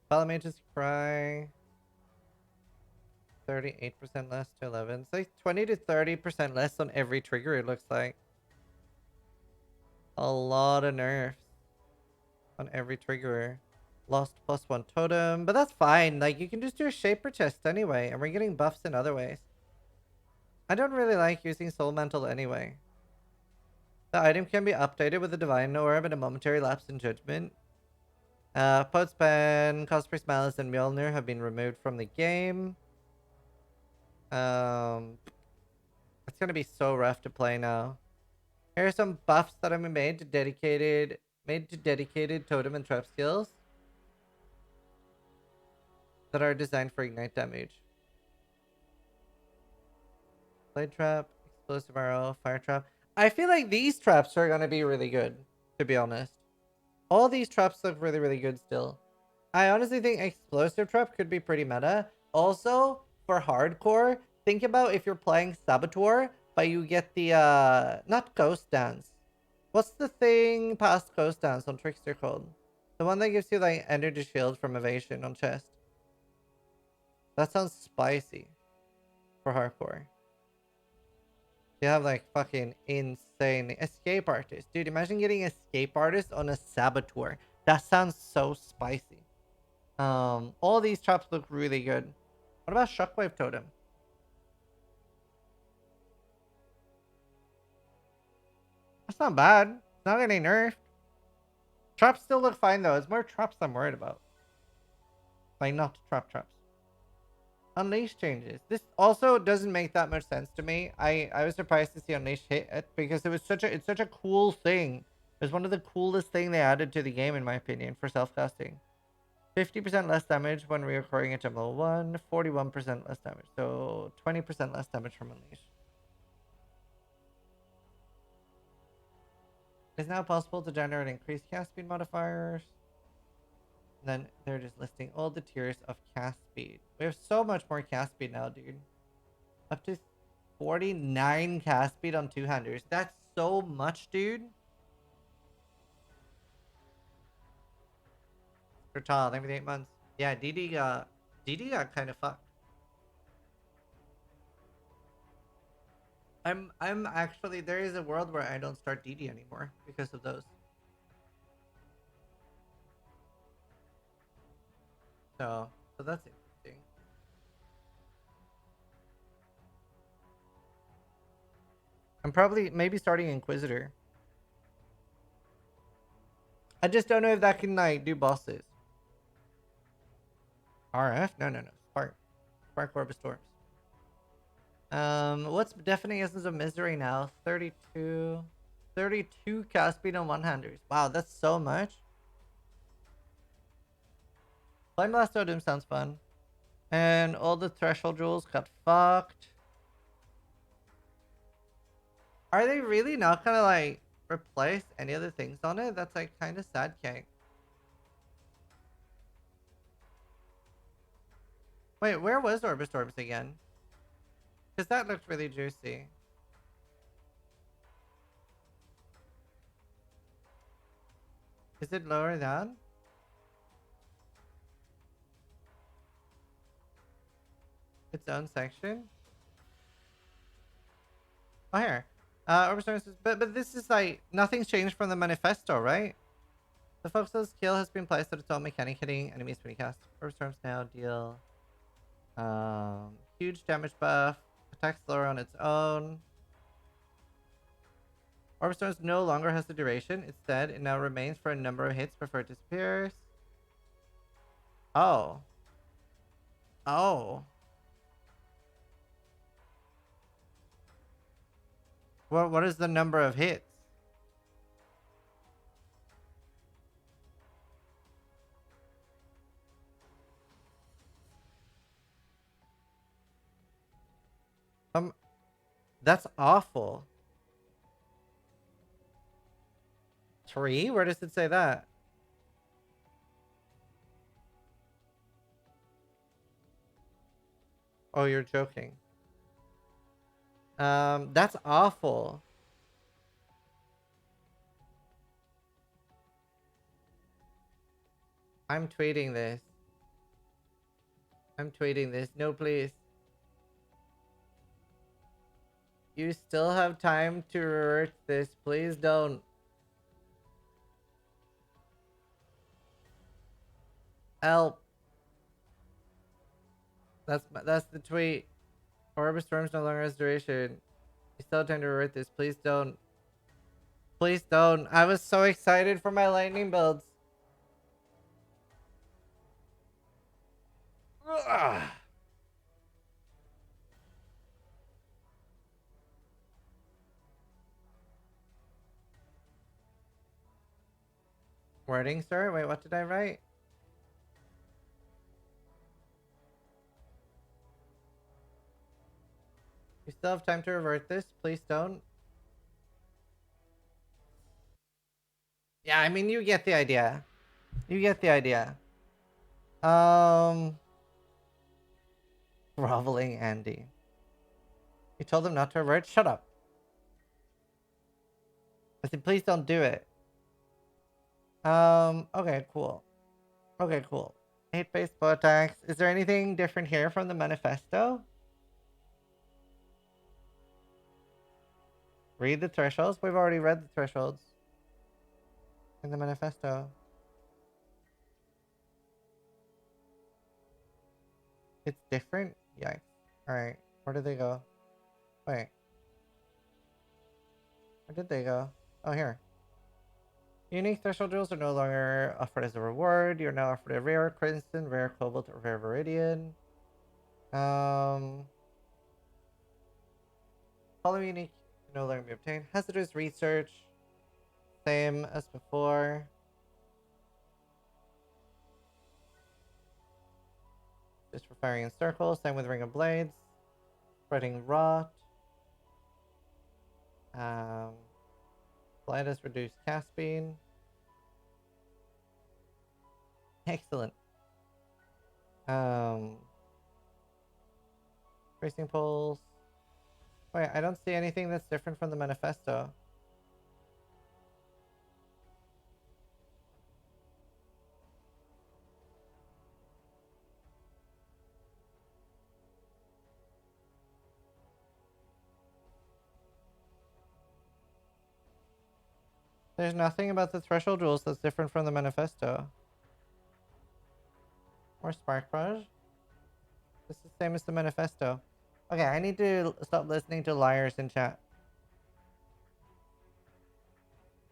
Palamage's Cry. 38% less to 11. It's like 20 to 30% less on every trigger, it looks like. A lot of nerfs on every trigger. Lost +1 totem, but that's fine. Like, you can just do a Shaper chest anyway, and we're getting buffs in other ways. I don't really like using Soul Mantle anyway. The item can be updated with a Divine Orb and a momentary lapse in Judgment. Podspan, Cosper's Malice, and Mjolnir have been removed from the game. It's gonna be so rough to play now. Here are some buffs that have been made to dedicated totem and trap skills that are designed for ignite damage. Blade trap, explosive arrow, fire trap. I feel like these traps are gonna be really good, to be honest. All these traps look really, really good still. I honestly think explosive trap could be pretty meta. Also, for hardcore, think about if you're playing Saboteur, but you get the not Ghost Dance. What's the thing past Ghost Dance on Trickster called? The one that gives you like energy shield from evasion on chest. That sounds spicy for hardcore. You have like fucking insane escape artist. Dude, imagine getting escape artist on a Saboteur. That sounds so spicy. All these traps look really good. What about Shockwave Totem? That's not bad. It's not getting nerfed. Traps still look fine though. It's more traps I'm worried about. Like not traps. Unleash changes. This also doesn't make that much sense to me. I was surprised to see Unleash hit it because it's such a cool thing. It's one of the coolest thing they added to the game in my opinion for self-casting. 50% less damage when reoccurring at level 1, 41% less damage. So 20% less damage from Unleash. It's now possible to generate increased cast speed modifiers. Then they're just listing all the tiers of cast speed. We have so much more cast speed now, dude. Up to 49 cast speed on two-handers. That's so much, dude. For child, every 8 months. Yeah, DD got kind of fucked. I'm actually, there is a world where I don't start DD anymore because of those. So that's interesting. I'm probably maybe starting Inquisitor. I just don't know if that can like do bosses. RF? No. Spark Orb of Storms. What's deafening essence of misery now? 32 cast speed on one-handers. Wow, that's so much. Flame Blast Odin sounds fun. And all the threshold jewels got fucked. Are they really not gonna like replace any other things on it? That's like kind of sad, King. Wait, where was Orb of Storms again? Because that looked really juicy. Is it lower down? Its own section? Oh, here. Orb of Storms is, but this is like, nothing's changed from the manifesto, right? The focus of the skill has been placed at its own mechanic, hitting enemies when you cast. Orb of Storms now deal huge damage buff, attacks slower on its own. Orb of Storms no longer has the duration. Instead, it now remains for a number of hits before it disappears. Oh. Oh. What is the number of hits? That's awful. 3? Where does it say that? Oh, you're joking. That's awful. I'm tweeting this. No, please. You still have time to revert this. Please don't. Help. That's the tweet. Orb of Storms no longer has duration. You still have time to revert this. Please don't. Please don't. I was so excited for my lightning builds. Ugh. Wording, sir? Wait, what did I write? You still have time to revert this. Please don't. Yeah, I mean, you get the idea. You get the idea. Groveling Andy. You told him not to revert? Shut up. I said, please don't do it. Okay, cool. Okay, cool. 8 baseball attacks. Is there anything different here from the manifesto? Read the thresholds? We've already read the thresholds in the manifesto. It's different? Yikes. Alright, where did they go? Wait. Where did they go? Oh, here. Unique threshold jewels are no longer offered as a reward. You're now offered a rare crimson, rare cobalt, or rare viridian. Follow unique can no longer be obtained. Hazardous research, same as before. Just for firing in circles. Same with ring of blades. Spreading rot. Light has reduced cast speed. Excellent. Racing poles. Wait, I don't see anything that's different from the manifesto. There's nothing about the threshold rules that's different from the manifesto. Or spark barrage. This is the same as the manifesto. Okay, I need to stop listening to liars in chat.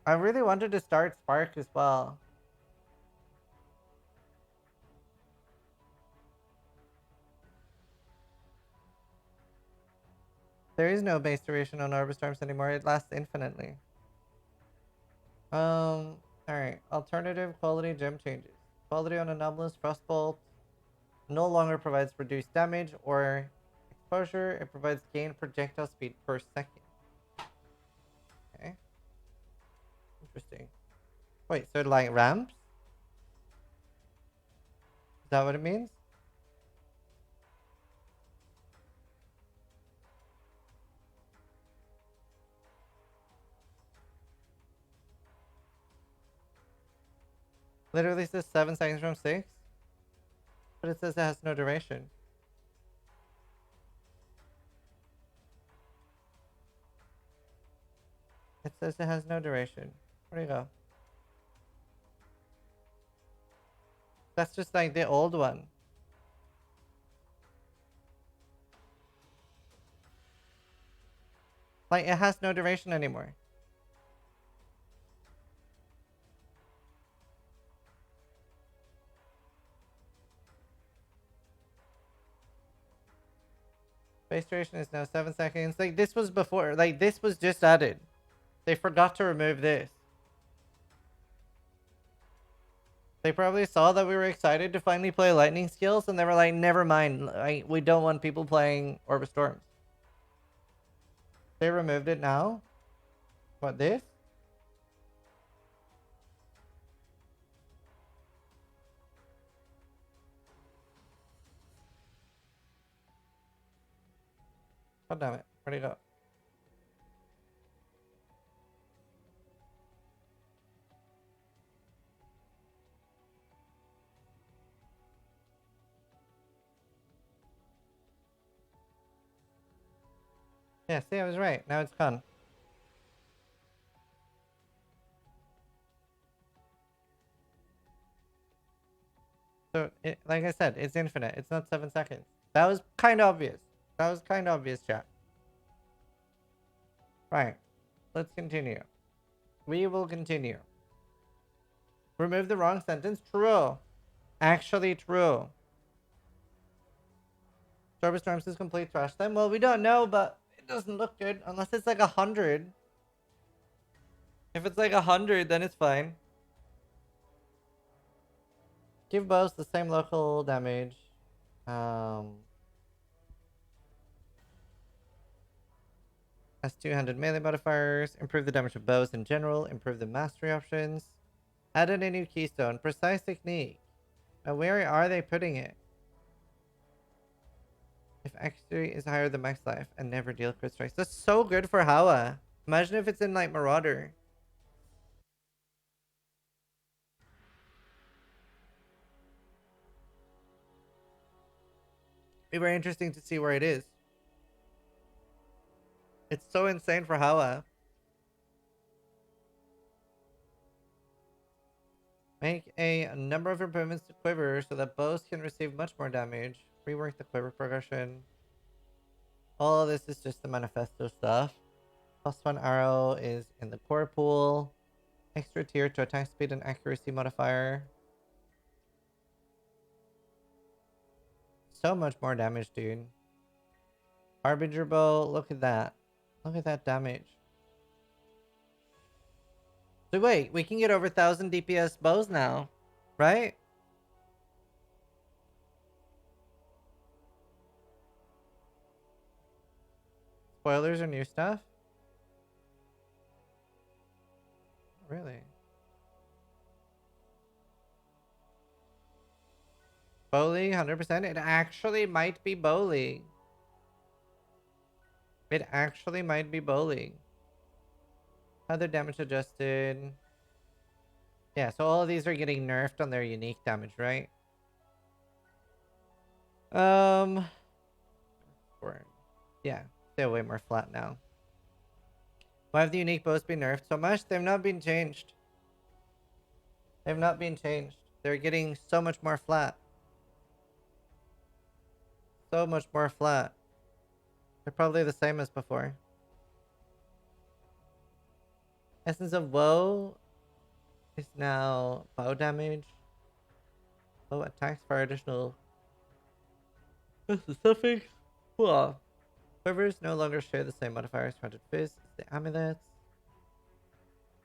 I really wanted to start Spark as well. There is no base duration on Orbistorms anymore. It lasts infinitely. Alright. Alternative quality gem changes. Quality on Anomalous Frostbolt no longer provides reduced damage or exposure. It provides gained projectile speed per second. Okay. Interesting. Wait, so it like ramps? Is that what it means? Literally says 7 seconds from 6. But it says it has no duration. It says it has no duration. Where'd it go? That's just like the old one. Like, it has no duration anymore. Base duration is now 7 seconds. Like, this was before. Like, this was just added. They forgot to remove this. They probably saw that we were excited to finally play lightning skills, and they were like, never mind. Like, we don't want people playing Orb Storms. They removed it now? What, this? God damn it. Where'd it go? Yeah, see, I was right. Now it's gone. So, like I said, it's infinite. It's not 7 seconds. That was kind of obvious. That was kind of obvious, chat. Right. Let's continue. We will continue. Remove the wrong sentence. True. Actually true. Service Storms is complete trash time. Well, we don't know, but it doesn't look good. Unless it's like 100. If it's like 100, then it's fine. Give bows the same local damage. Has 200 melee modifiers. Improve the damage of bows in general. Improve the mastery options. Added a new keystone. Precise technique. Now, where are they putting it? If accuracy is higher than max life and never deal crit strikes. That's so good for Hawa. Imagine if it's in like Marauder. It'd be very interesting to see where it is. It's so insane for Hawa. Make a number of improvements to Quiver so that bows can receive much more damage. Rework the Quiver progression. All of this is just the manifesto stuff. +1 arrow is in the core pool. Extra tier to attack speed and accuracy modifier. So much more damage, dude. Harbinger bow, look at that. Look at that damage. So wait, we can get over 1000 DPS bows now, right? Spoilers or new stuff? Really? Bow League, 100%? It actually might be Bow League. It actually might be Bow League. Other damage adjusted. Yeah, so all of these are getting nerfed on their unique damage, right? Um, yeah, they're way more flat now. Why have the unique bows been nerfed so much? They've not been changed. They've not been changed. They're getting so much more flat. So much more flat. They're probably the same as before. Essence of Woe is now bow damage. Bow attacks for additional. What's the suffix? Cool. Quivers no longer share the same modifiers. 100 fists. The amulets.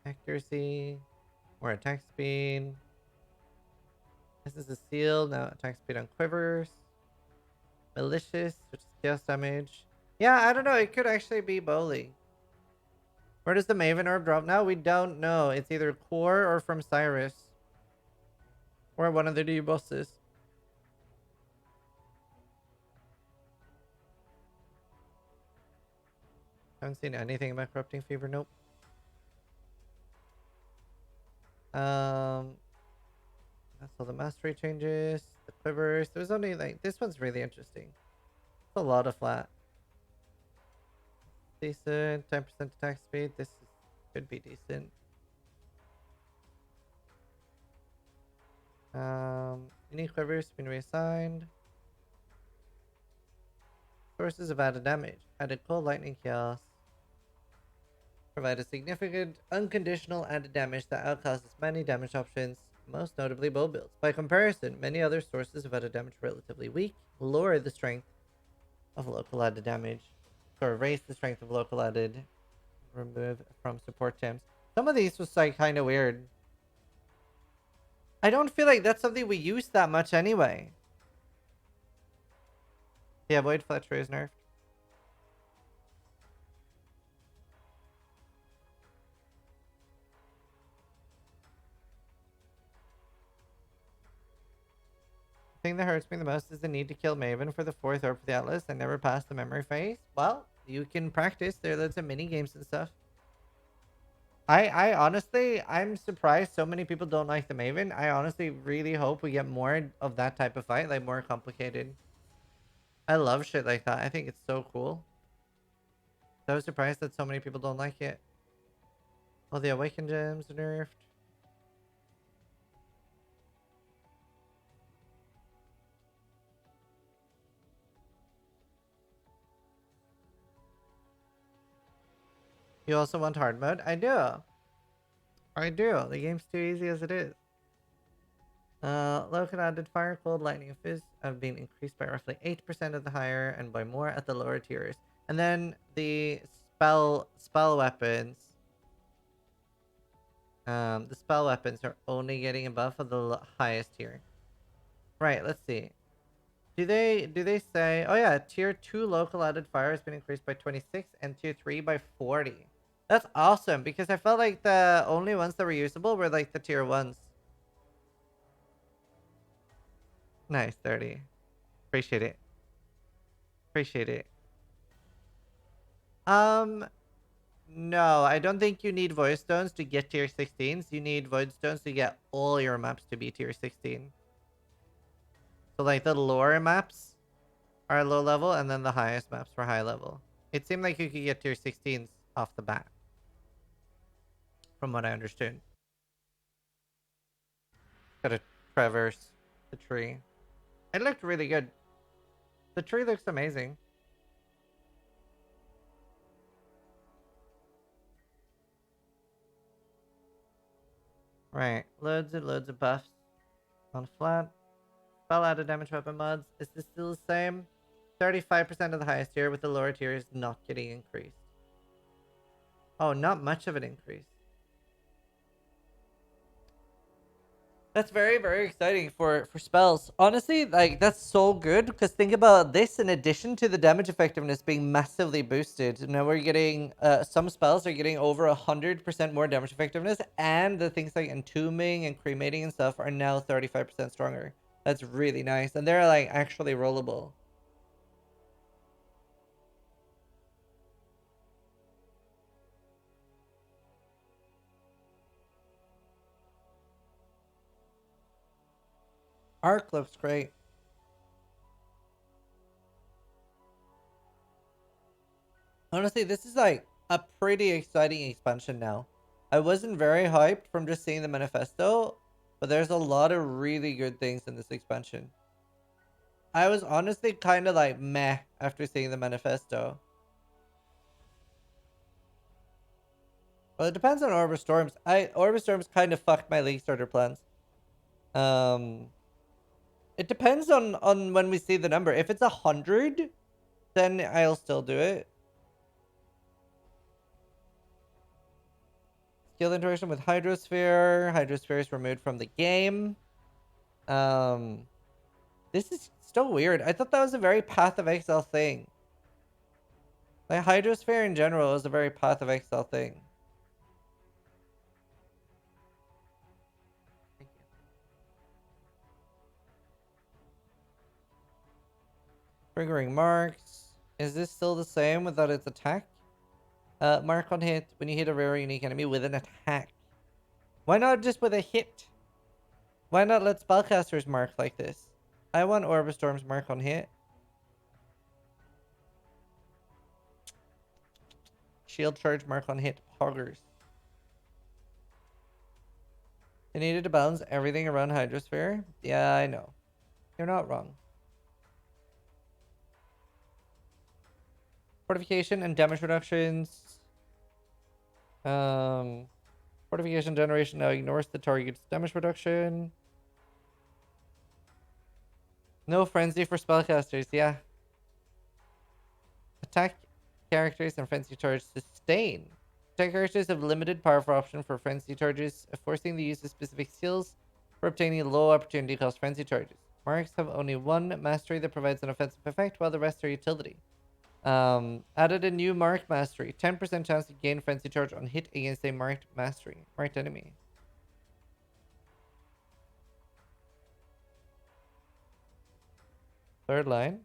Accuracy. More attack speed. This is a seal. Now attack speed on quivers. Malicious, which is chaos damage. Yeah, I don't know. It could actually be Bowley. Where does the Maven Orb drop now? We don't know. It's either Core or from Cyrus. Or one of the new bosses. Haven't seen anything about Corrupting Fever. Nope. That's all the mastery changes. The quivers. There's only like this one's really interesting. It's a lot of flat. Decent. 10% attack speed. This could be decent. Any quivers been reassigned. Sources of added damage. Added cold lightning chaos. Provide a significant unconditional added damage that outclasses many damage options, most notably bow builds. By comparison, many other sources of added damage are relatively weak, lower the strength of local added damage, or raise the strength of local added, remove from support gems. Some of these was like kind of weird. I don't feel like that's something we use that much anyway. Yeah, Void Fletcher is nerfed. The thing that hurts me the most is the need to kill Maven for the 4th orb for the Atlas and never pass the memory phase. Well, you can practice. There's some mini games and stuff. I honestly, I'm surprised so many people don't like the Maven. I honestly really hope we get more of that type of fight, like more complicated. I love shit like that. I think it's so cool. So I was surprised that so many people don't like it. All the Awakened gems are nerfed. You also want hard mode? I do. I do. The game's too easy as it is. Local added fire, cold, lightning, and fizz have been increased by roughly 8% at the higher and by more at the lower tiers. And then the spell weapons. The spell weapons are only getting a buff of the highest tier. Right, let's see. Do they say, oh yeah, tier 2 local added fire has been increased by 26 and tier 3 by 40. That's awesome because I felt like the only ones that were usable were like the tier 1s. Nice, 30. Appreciate it. Appreciate it. No, I don't think you need void stones to get tier 16s. You need void stones to get all your maps to be tier 16. So like the lower maps are low level and then the highest maps were high level. It seemed like you could get tier 16s off the bat. From what I understood. Gotta traverse the tree. It looked really good. The tree looks amazing. Right. Loads and loads of buffs on flat. Spell added damage weapon mods. Is this still the same? 35% of the highest tier with the lower tiers not getting increased. Oh, not much of an increase. That's very, very exciting for spells. Honestly, like, that's so good, because think about this in addition to the damage effectiveness being massively boosted. Now we're getting, some spells are getting over 100% more damage effectiveness, and the things like entombing and cremating and stuff are now 35% stronger. That's really nice, and they're, like, actually rollable. Arc looks great. Honestly, this is like a pretty exciting expansion now. I wasn't very hyped from just seeing the manifesto, but there's a lot of really good things in this expansion. I was honestly kind of like meh after seeing the manifesto. Well, it depends on Orb of Storms. Orb of Storms kind of fucked my League Starter plans. Um, it depends on when we see the number. If it's 100, then I'll still do it. Skill interaction with Hydrosphere. Hydrosphere is removed from the game. Um, this is still weird. I thought that was a very Path of Exile thing. Like, Hydrosphere in general is a very Path of Exile thing. Triggering marks. Is this still the same without its attack? Mark on hit when you hit a rare or unique enemy with an attack. Why not just with a hit? Why not let spellcasters mark like this? I want Orb of Storm's mark on hit. Shield charge mark on hit. Poggers. They needed to balance everything around Hydrosphere. Yeah, I know. You're not wrong. Fortification and damage reductions. Fortification generation now ignores the target's damage reduction. No frenzy for spellcasters, yeah. Attack characters and frenzy charge sustain. Attack characters have limited powerful option for frenzy charges, forcing the use of specific skills for obtaining low opportunity cost frenzy charges. Marks have only one mastery that provides an offensive effect, while the rest are utility. Added a new mark mastery. 10% chance to gain frenzy charge on hit against a marked enemy. Third line.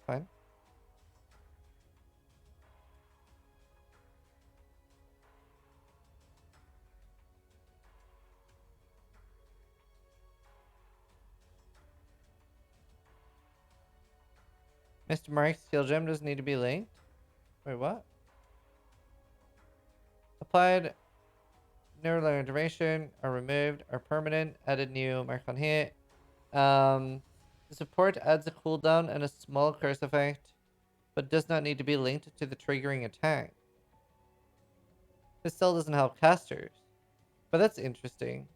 Fine. Mr. Mark's skill gem doesn't need to be linked. Wait, what? Applied neural duration are removed, are permanent, added new mark on hit. The support adds a cooldown and a small curse effect, but does not need to be linked to the triggering attack. This still doesn't help casters, but that's interesting.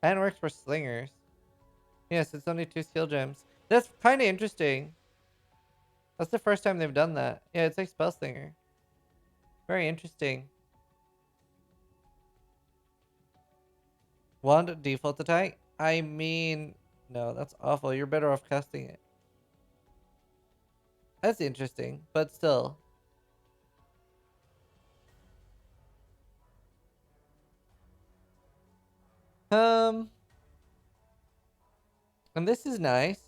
And works for slingers. Yes, it's only 2 skill gems. That's kind of interesting. That's the first time they've done that. Yeah, it's like Spell Slinger. Very interesting. Wand default attack? I mean, no, that's awful. You're better off casting it. That's interesting, but still. And this is nice.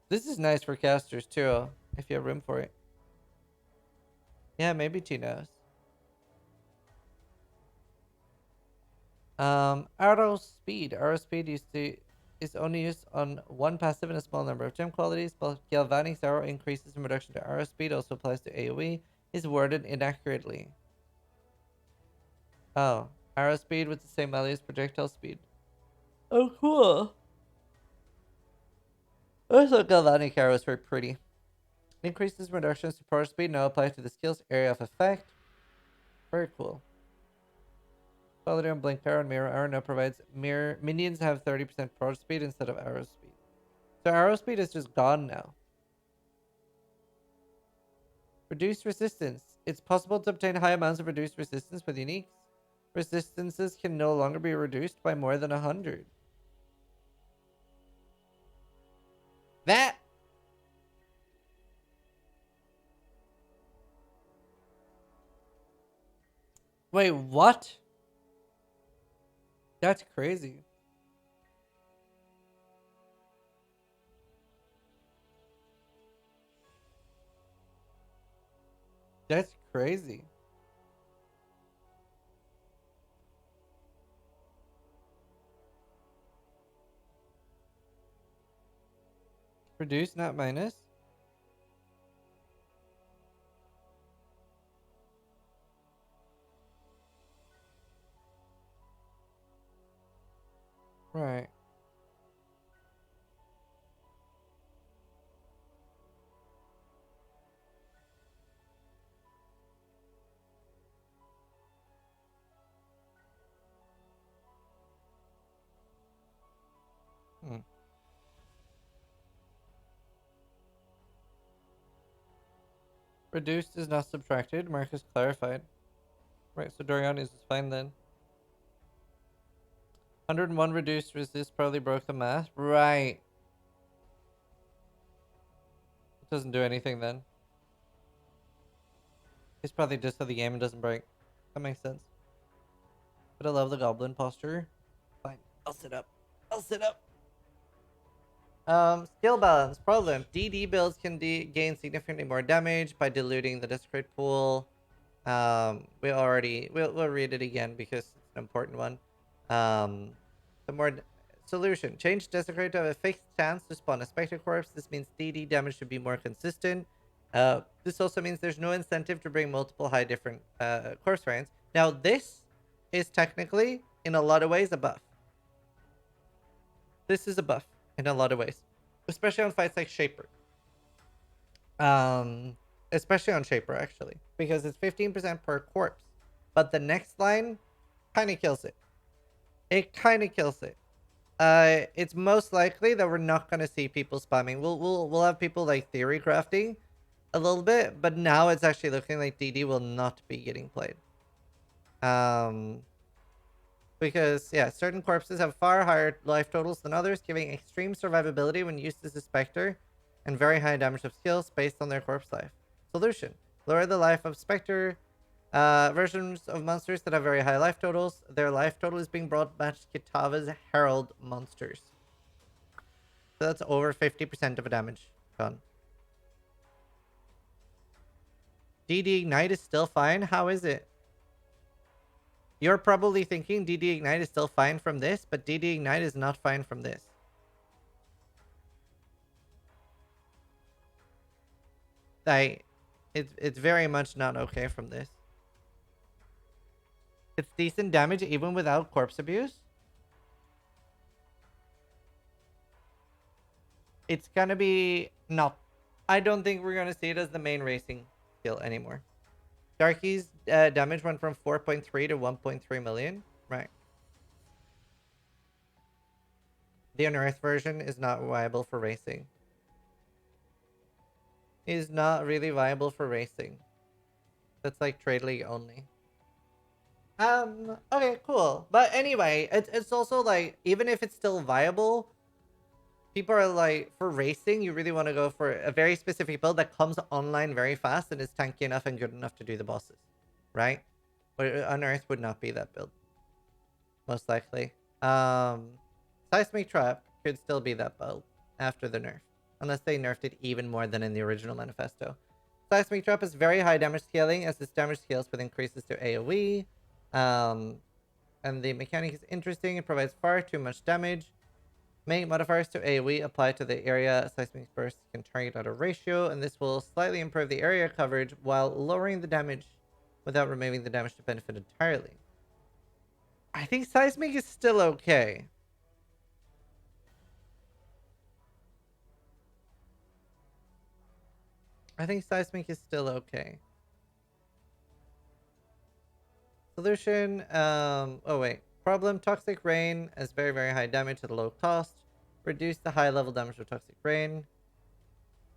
This is nice for casters too, if you have room for it. Yeah, maybe Tino's. Arrow speed. Arrow speed is only used on one passive and a small number of gem qualities, but Galvanic Arrow increases in reduction to arrow speed, also applies to AoE, is worded inaccurately. Oh, arrow speed with the same value as projectile speed. Oh, cool. I thought Galvanic Arrows were pretty. Increases reductions to power speed now apply to the skill's area of effect. Very cool. Quality on Blink Arrow and Mirror Arrow now provides minions have 30% power speed instead of arrow speed. So arrow speed is just gone now. Reduced resistance. It's possible to obtain high amounts of reduced resistance with uniques. Resistances can no longer be reduced by more than 100. That. Wait, what? That's crazy. That's crazy. Reduce, not minus. Right. Hmm. Reduced is not subtracted. Marcus clarified. Right, so Doriani's is fine then. 101 reduced resist probably broke the math. Right. It doesn't do anything then. It's probably just so the game doesn't break. That makes sense. But I love the goblin posture. Fine. I'll sit up. I'll sit up. Skill balance problem. DD builds can gain significantly more damage by diluting the desecrate pool. We'll read it again because it's an important one. The more solution. Change desecrate to have a fixed chance to spawn a spectre corpse. This means DD damage should be more consistent. This also means there's no incentive to bring multiple high different corpse variants. Now this is technically in a lot of ways a buff. This is a buff in a lot of ways, especially on fights like Shaper. Especially on Shaper actually, because it's 15% per corpse. But the next line kind of kills it. It kind of kills it. It's most likely that we're not gonna see people spamming. We'll have people like theory crafting a little bit, but now it's actually looking like DD will not be getting played. Because yeah, certain corpses have far higher life totals than others, giving extreme survivability when used as a specter, and very high damage of skills based on their corpse life. Solution: lower the life of specter versions of monsters that have very high life totals. Their life total is being brought matched Kitava's Herald monsters. So that's over 50% of a damage gone. DD Ignite is still fine. How is it? You're probably thinking DD Ignite is still fine from this, but DD Ignite is not fine from this. It's very much not okay from this. It's decent damage even without corpse abuse. It's gonna be... No. I don't think we're gonna see it as the main racing skill anymore. Darky's damage went from 4.3 to 1.3 million. Right. The Unearthed version is not viable for racing. Is not really viable for racing. That's like trade league only. Okay, cool. But anyway, it's also like, even if it's still viable, people are like, for racing, you really want to go for a very specific build that comes online very fast and is tanky enough and good enough to do the bosses, right? But Unearthed would not be that build, most likely. Seismic Trap could still be that build after the nerf, unless they nerfed it even more than in the original manifesto. Seismic Trap is very high damage scaling, as this damage scales with increases to AoE. And the mechanic is interesting. It provides far too much damage. Make modifiers to AoE apply to the area seismic bursts can target at a ratio, and this will slightly improve the area coverage while lowering the damage without removing the damage to benefit entirely. I think seismic is still okay. I think Seismic is still okay. Solution, oh wait. Problem, Toxic Rain as very, very high damage at a low cost. Reduce the high level damage of Toxic Rain.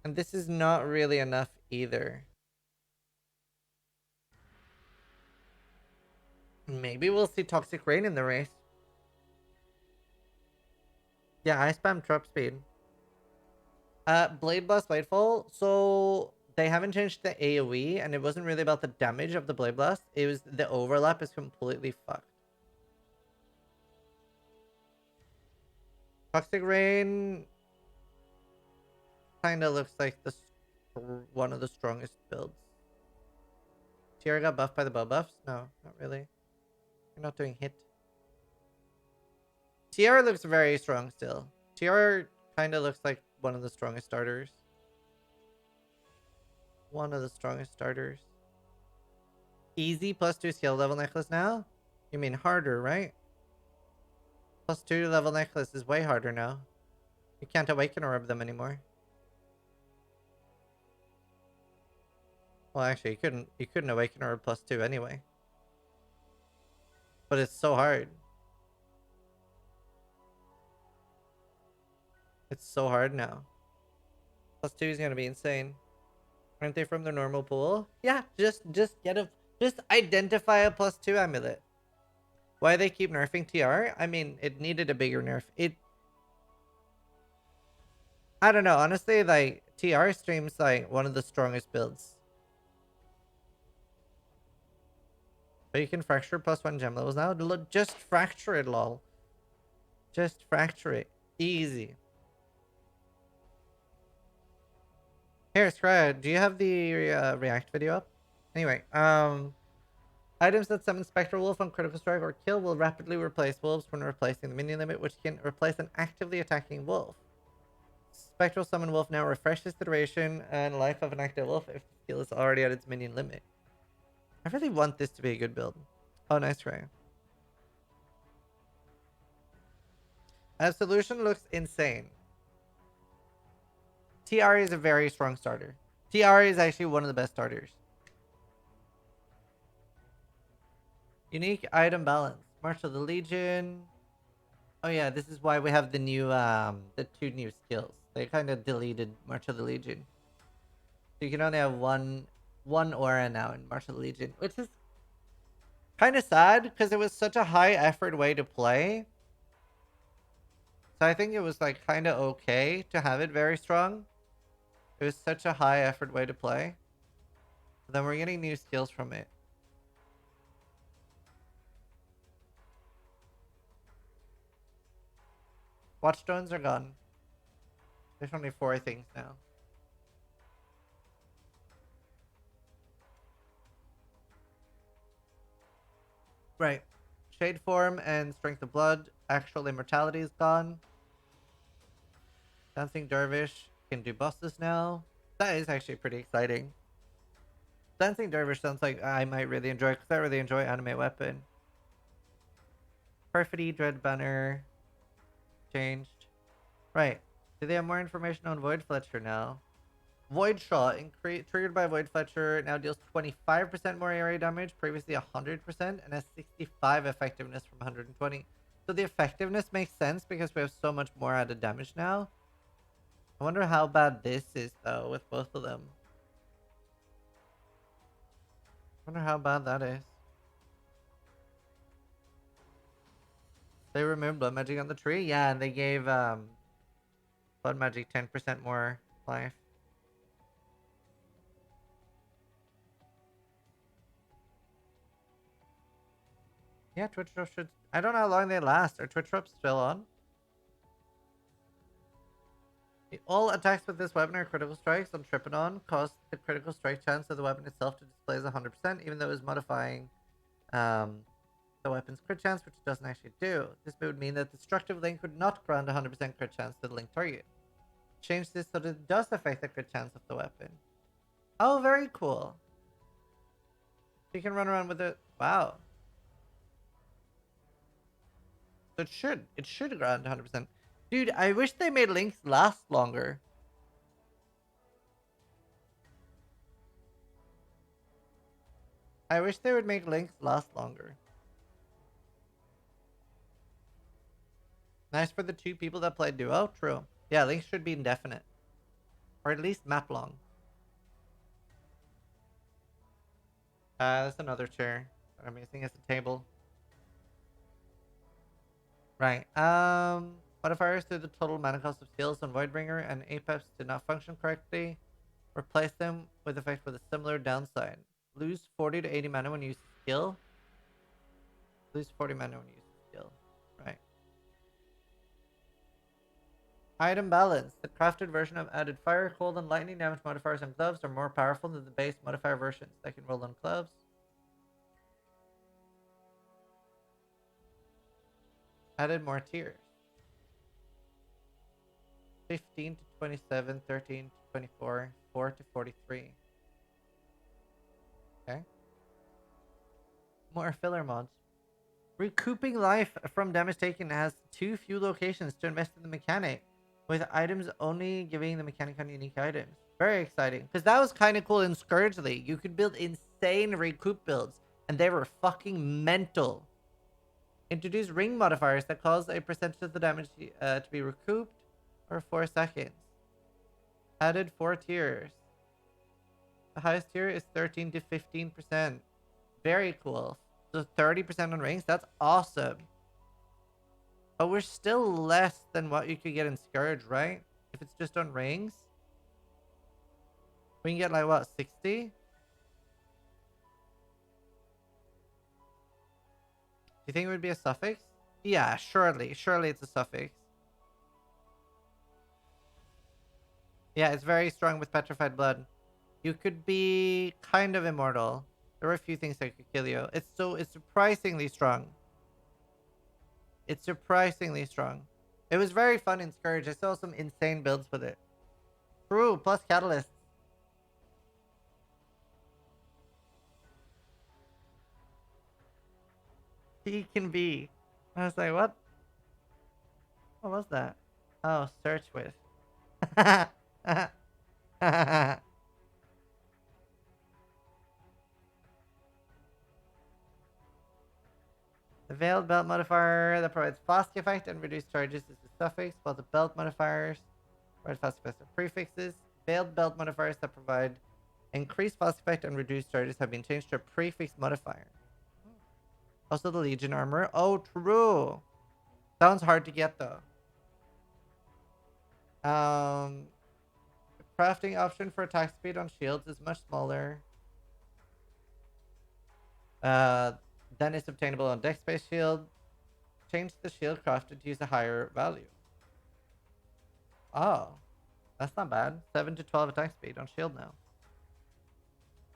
And this is not really enough either. Maybe we'll see Toxic Rain in the race. Yeah, I spam Trap Speed. Blade Blast Lightfall. So they haven't changed the AoE, and it wasn't really about the damage of the Blade Blast. It was the overlap is completely fucked. Toxic Rain kind of looks like one of the strongest builds. Tiara got buffed by the bow buffs? No, not really. You're not doing hit. Tiara looks very strong still. Tiara kind of looks like one of the strongest starters. One of the strongest starters. Easy +2 skill level necklace now? You mean harder, right? +2 level necklace is way harder now. You can't awaken orb them anymore. Well, actually, you couldn't awaken orb +2 anyway. But it's so hard. It's so hard now. +2 is gonna be insane. Aren't they from the normal pool? Yeah, just identify a +2 amulet. Why they keep nerfing TR? I mean, it needed a bigger nerf. I don't know. Honestly, like, TR streams like one of the strongest builds. But you can fracture +1 gem levels now. Just fracture it, lol. Just fracture it. Easy. Here, Scry, do you have the React video up? Anyway, items that summon Spectral Wolf on critical strike or kill will rapidly replace wolves when replacing the minion limit, which can replace an actively attacking wolf. Spectral Summon Wolf now refreshes the duration and life of an active wolf if the skill is already at its minion limit. I really want this to be a good build. Oh, nice try. Solution looks insane. TR is a very strong starter. TR is actually one of the best starters. Unique item balance. March of the Legion. Oh yeah, this is why we have the new the 2 new skills. They kind of deleted March of the Legion. So you can only have one aura now in March of the Legion, which is kind of sad because it was such a high effort way to play. So I think it was like kind of okay to have it very strong. It was such a high effort way to play. But then we're getting new skills from it. Watchstones are gone. There's only 4 things now. Right. Shade Form and Strength of Blood. Actual Immortality is gone. Dancing Dervish can do bosses now. That is actually pretty exciting. Dancing Dervish sounds like I might really enjoy because I really enjoy Anime Weapon. Perfidy, Dread Banner. Changed. Right. Do they have more information on Void Fletcher now? Void Shot, triggered by Void Fletcher, now deals 25% more area damage, previously 100%, and has 65 effectiveness from 120. So the effectiveness makes sense because we have so much more added damage now. I wonder how bad this is, though, with both of them. I wonder how bad that is. They removed Blood Magic on the tree? Yeah, and they gave Blood Magic 10% more life. Yeah, Twitch drops should... I don't know how long they last. Are Twitch drops still on? All attacks with this weapon are critical strikes on Tripodon. Cause the critical strike chance of the weapon itself to display as 100%, even though it's modifying the weapon's crit chance, which it doesn't actually do. This would mean that Destructive Link would not grant 100% crit chance to the link target. Change this so that it does affect the crit chance of the weapon. Oh, very cool. You can run around with it. Wow. So it should grant 100%. Dude, I wish they made links last longer. I wish they would make links last longer. Nice for the 2 people that play duo. True. Yeah, links should be indefinite. Or at least map long. That's another chair. I'm using as a table. Right. Modifiers to the total mana cost of skills on Voidbringer and Apex did not function correctly. Replace them with effect with a similar downside. Lose 40 to 80 mana when you use skill. Lose 40 mana when you use skill. Right. Item balance. The crafted version of added fire, cold, and lightning damage modifiers on gloves are more powerful than the base modifier versions that can roll on gloves. Added more tiers. 15 to 27, 13 to 24, 4 to 43. Okay. More filler mods. Recouping life from damage taken has too few locations to invest in the mechanic, with items only giving the mechanic on unique items. Very exciting. Because that was kind of cool in Scourge League. You could build insane recoup builds, and they were fucking mental. Introduce ring modifiers that cause a percentage of the damage to be recouped for 4 seconds. Added 4 tiers. The highest tier is 13 to 15%. Very cool. So 30% on rings. That's awesome. But we're still less than what you could get in Scourge, right? If it's just on rings. We can get like what, 60? Do you think it would be a suffix? Yeah, surely. Surely it's a suffix. Yeah, it's very strong with petrified blood. You could be kind of immortal. There are a few things that could kill you. It's surprisingly strong. It's surprisingly strong. It was very fun in Scourge. I saw some insane builds with it. True, plus catalysts. He can be. I was like, what? What was that? Oh, search with. The Veiled Belt modifier that provides fast effect and reduced charges is the suffix, while the belt modifiers provide fast effects and prefixes. Veiled Belt modifiers that provide increased fast effect and reduced charges have been changed to a prefix modifier. Also the Legion armor. Oh, true. Sounds hard to get though. The crafting option for attack speed on shields is much smaller. Then it's obtainable on dex-based shield. Change the shield crafted to use a higher value. Oh, that's not bad. 7 to 12 attack speed on shield now.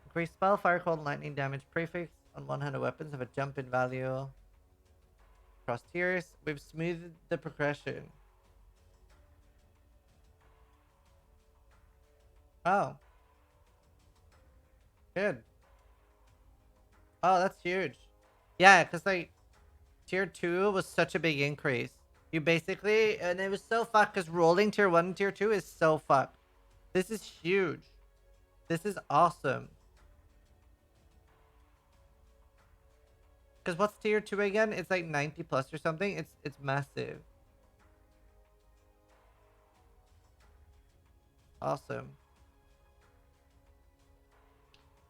Increase spell, fire, cold, and lightning damage prefix on one-handed weapons have a jump in value. Across tiers, we've smoothed the progression. Oh. Good. Oh, that's huge. Yeah, because like tier 2 was such a big increase. You basically, and it was so fucked because rolling tier 1 and tier 2 is so fucked. This is huge. This is awesome. Because what's tier 2 again? It's like 90 plus or something. It's massive. Awesome.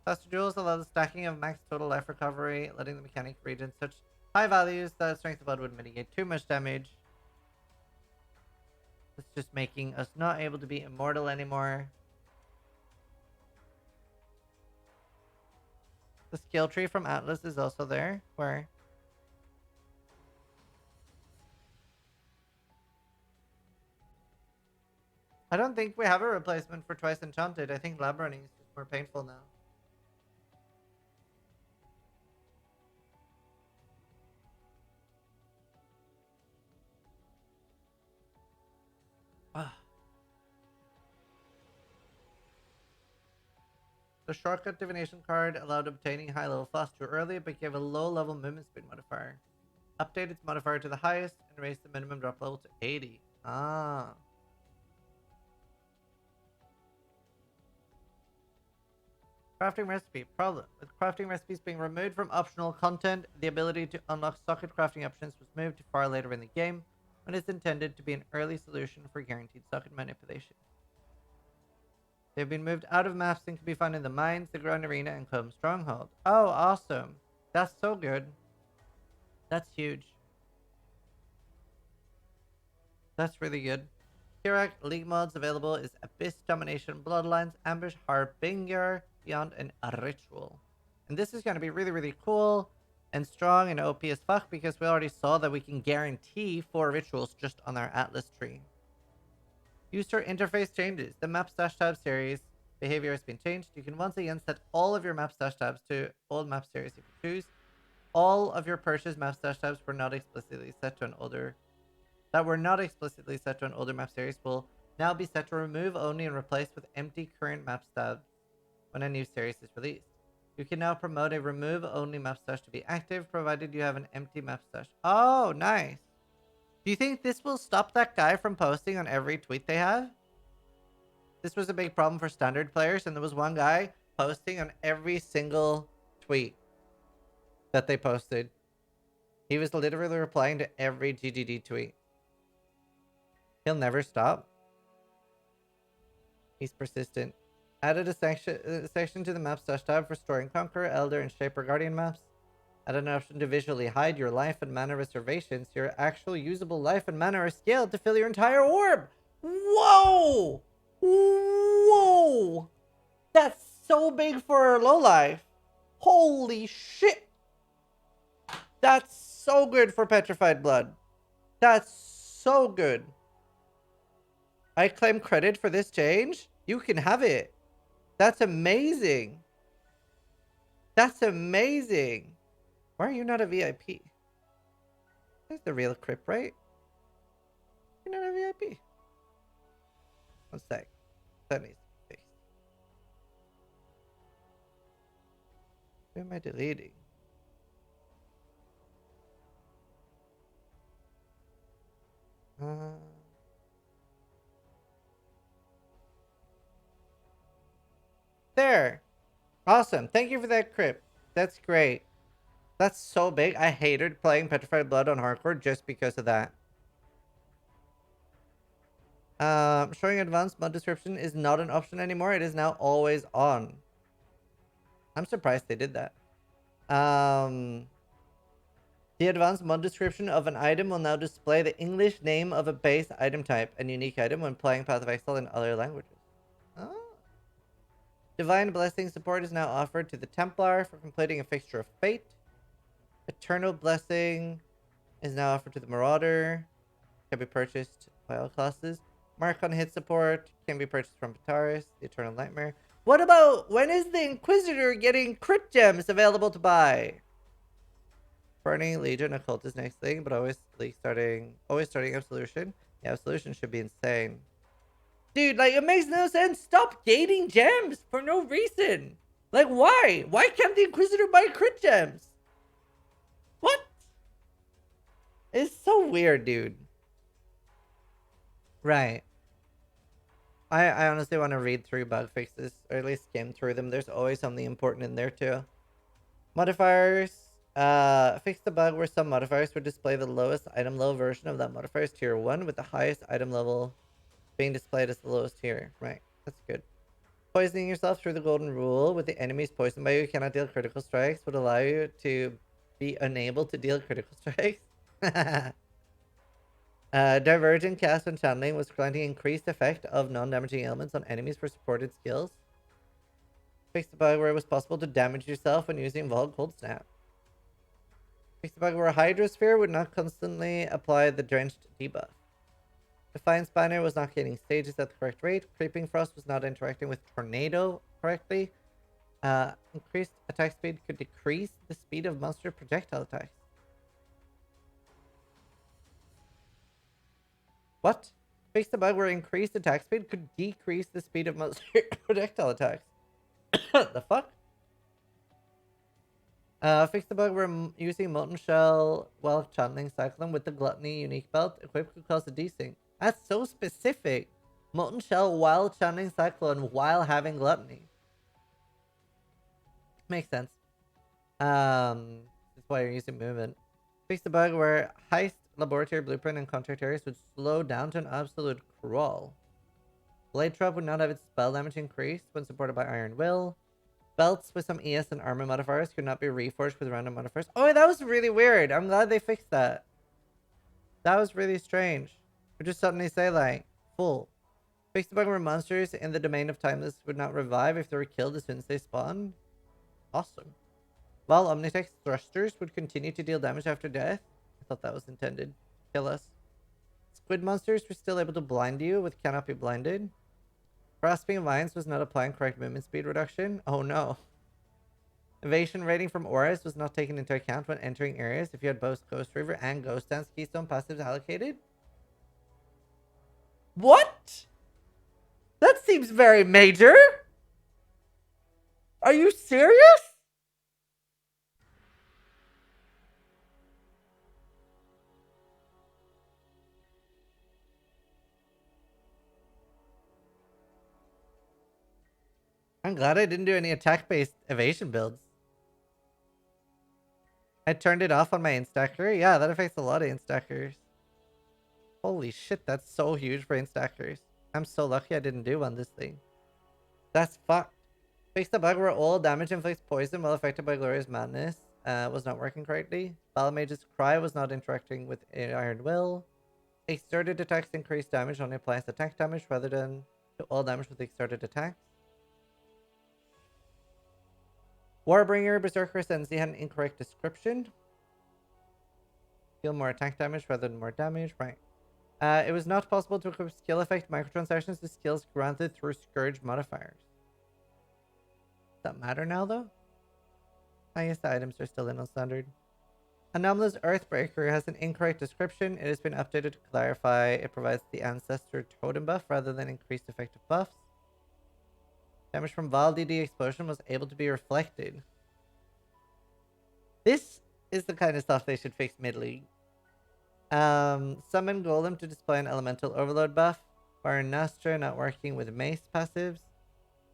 Faster duels allow the stacking of max total life recovery, letting the mechanic regen such high values that strength of blood would mitigate too much damage. It's just making us not able to be immortal anymore. The skill tree from Atlas is also there. Where? I don't think we have a replacement for Twice Enchanted. I think lab running is just more painful now. The shortcut divination card allowed obtaining high level fast too early, but gave a low level movement speed modifier. Update its modifier to the highest and raise the minimum drop level to 80. Ah. Crafting recipe. Problem. With crafting recipes being removed from optional content, the ability to unlock socket crafting options was moved to far later in the game, when it's intended to be an early solution for guaranteed socket manipulation. They've been moved out of maps and can be found in the mines, the Ground Arena, and Combe Stronghold. Oh, awesome. That's so good. That's huge. That's really good. Kirak League mods available is Abyss, Domination, Bloodlines, Ambush, Harbinger, Beyond, and a Ritual. And this is going to be really, really cool and strong and OP as fuck because we already saw that we can guarantee 4 rituals just on our Atlas tree. User interface changes. The map stash tab series behavior has been changed. You can once again set all of your map stash tabs to old map series if you choose. All of your purchased map stash tabs were not explicitly set to an older map series will now be set to remove only and replaced with empty current map tabs when a new series is released. You can now promote a remove only map stash to be active, provided you have an empty map stash. Oh, nice. Do you think this will stop that guy from posting on every tweet they have? This was a big problem for standard players, and there was one guy posting on every single tweet that they posted. He was literally replying to every GGD tweet. He'll never stop. He's persistent. Added a section to the map stash tab for storing Conqueror, Elder, and Shaper Guardian maps. Added an option to visually hide your life and mana reservations. Your actual usable life and mana are scaled to fill your entire orb. Whoa! Whoa! That's so big for low life. Holy shit! That's so good for Petrified Blood. That's so good. I claim credit for this change. You can have it. That's amazing. That's amazing. Why are you not a VIP? That's the real Crip, right? You're not a VIP. One sec. That needs to be fixed. Who am I deleting? There. Awesome. Thank you for that, Crip. That's great. That's so big. I hated playing Petrified Blood on hardcore just because of that. Showing advanced mod description is not an option anymore. It is now always on. I'm surprised they did that. The advanced mod description of an item will now display the English name of a base item type and unique item when playing Path of Exile in other languages. Oh. Divine Blessing support is now offered to the Templar for completing a Fixture of Fate. Eternal Blessing is now offered to the Marauder. Can be purchased by all classes. Mark on hit support can be purchased from Pataris. The Eternal Nightmare. What about when is the Inquisitor getting crit gems available to buy? Burning Legion Occult is next thing, but always starting Absolution. Yeah, Absolution should be insane. Dude, like, it makes no sense. Stop gating gems for no reason. Like, why? Why can't the Inquisitor buy crit gems? What? It's so weird, dude. Right. I honestly want to read through bug fixes, or at least skim through them. There's always something important in there, too. Modifiers. Fix the bug where some modifiers would display the lowest item level version of that modifier's tier 1 with the highest item level being displayed as the lowest tier. Right. That's good. Poisoning yourself through the golden rule with the enemies poisoned by you cannot deal critical strikes would allow you to be unable to deal critical strikes. Divergent cast and channeling was granting increased effect of non-damaging elements on enemies for supported skills. Fix the bug where it was possible to damage yourself when using Vault Cold Snap. Fix the bug where Hydrosphere would not constantly apply the drenched debuff. Defiance Banner was not gaining stages at the correct rate. Creeping Frost was not interacting with Tornado correctly. Increased attack speed could decrease the speed of monster projectile attacks. What? Fix the bug where increased attack speed could decrease the speed of monster projectile attacks. The fuck? Fix the bug where using Molten Shell while channeling Cyclone with the Gluttony unique belt equipped could cause a desync. That's so specific. Molten Shell while channeling Cyclone while having Gluttony. Makes sense. That's why you're using movement. Fix the bug where heist, laboratory, blueprint, and contract areas would slow down to an absolute crawl. Blade Trap would not have its spell damage increased when supported by Iron Will. Belts with some ES and armor modifiers could not be reforged with random modifiers. Oh, that was really weird. I'm glad they fixed that. That was really strange. Or just suddenly say, like, full. Fix the bug where monsters in the domain of timeless would not revive if they were killed as soon as they spawn. Awesome. While Omnitex thrusters would continue to deal damage after death. I thought that was intended to kill us. Squid monsters were still able to blind you with cannot be blinded. Grasping Vines was not applying correct movement speed reduction. Oh no. Evasion rating from auras was not taken into account when entering areas if you had both Ghost River and Ghost Dance Keystone passives allocated. What? That seems very major. Are you serious? I'm glad I didn't do any attack-based evasion builds. I turned it off on my instacker. Yeah, that affects a lot of instackers. Holy shit, that's so huge for instackers. I'm so lucky I didn't do one this thing. That's fucked. Fix the bug where all damage inflicts poison while affected by Glorious Madness was not working correctly. Balamage's Cry was not interacting with Iron Will. Exerted attacks increase damage only applies attack damage rather than to all damage with exerted attacks. Warbringer, Berserker, Sensi had an incorrect description. Deal more attack damage rather than more damage. Right. It was not possible to equip skill effect microtransactions to skills granted through Scourge modifiers. Does that matter now, though? I guess the items are still in on standard. Anomalous Earthbreaker has an incorrect description. It has been updated to clarify it provides the Ancestor Totem buff rather than increased effective buffs. Damage from Val DD Explosion was able to be reflected. This is the kind of stuff they should fix mid-league. Summon Golem to display an Elemental Overload buff. Fire Nastra not working with Mace passives.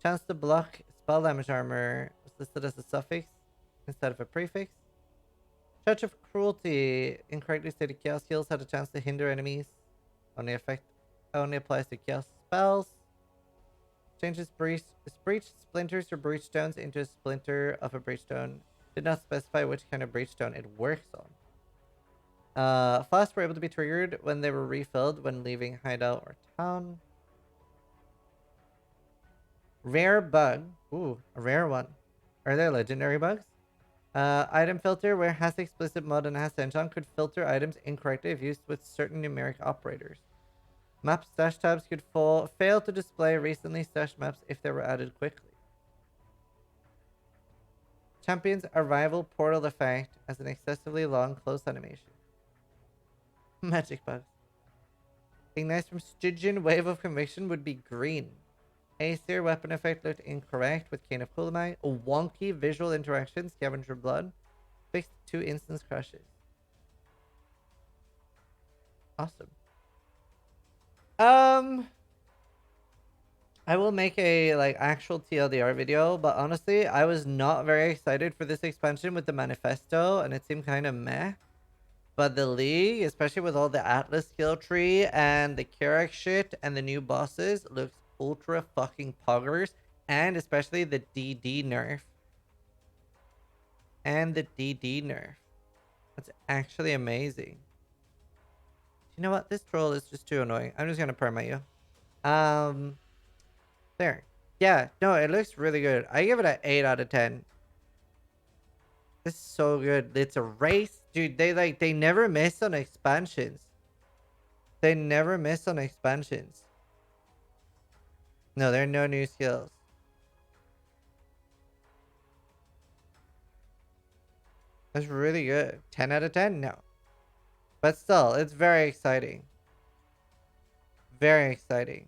Chance to block spell damage armor was listed as a suffix instead of a prefix. Touch of Cruelty, incorrectly stated chaos skills had a chance to hinder enemies. Only applies to chaos spells. Changes breach splinters or breach stones into a splinter of a breach stone. Did not specify which kind of breach stone it works on. Flasks were able to be triggered when they were refilled when leaving hideout or town. Rare bug. Ooh, a rare one. Are there legendary bugs? Item filter where has explicit mod and has enchant could filter items incorrectly if used with certain numeric operators. Map stash tabs could fail to display recently stashed maps if they were added quickly. Champion's arrival portal effect as an excessively long close animation. Magic bugs. Ignites from Stygian Wave of Conviction would be green. Aesir weapon effect looked incorrect with Cane of Kulamai. A wonky visual interaction, Scavenger Blood. Fixed 2 instance crashes. Awesome. I will make a actual TLDR video, but honestly, I was not very excited for this expansion with the manifesto, and it seemed kind of meh. But the league, especially with all the Atlas skill tree and the Karak shit and the new bosses, looks ultra fucking poggers. And especially the DD nerf. That's actually amazing. You know what? This troll is just too annoying. I'm just gonna perma you. There. Yeah, no, it looks really good. I give it an 8 out of 10. This is so good. It's a race. Dude, they never miss on expansions. They never miss on expansions. No, there are no new skills. That's really good. 10 out of 10? No. But still, it's very exciting. Very exciting.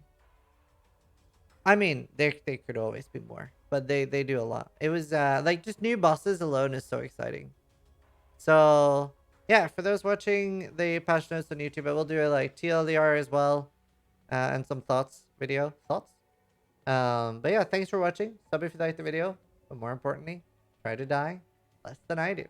I mean, they could always be more. But they do a lot. It was, just new bosses alone is so exciting. So, yeah, for those watching the patch notes on YouTube, I will do a, TLDR as well. And some thoughts video. Thoughts? But yeah, thanks for watching. Sub if you liked the video. But more importantly, try to die less than I do.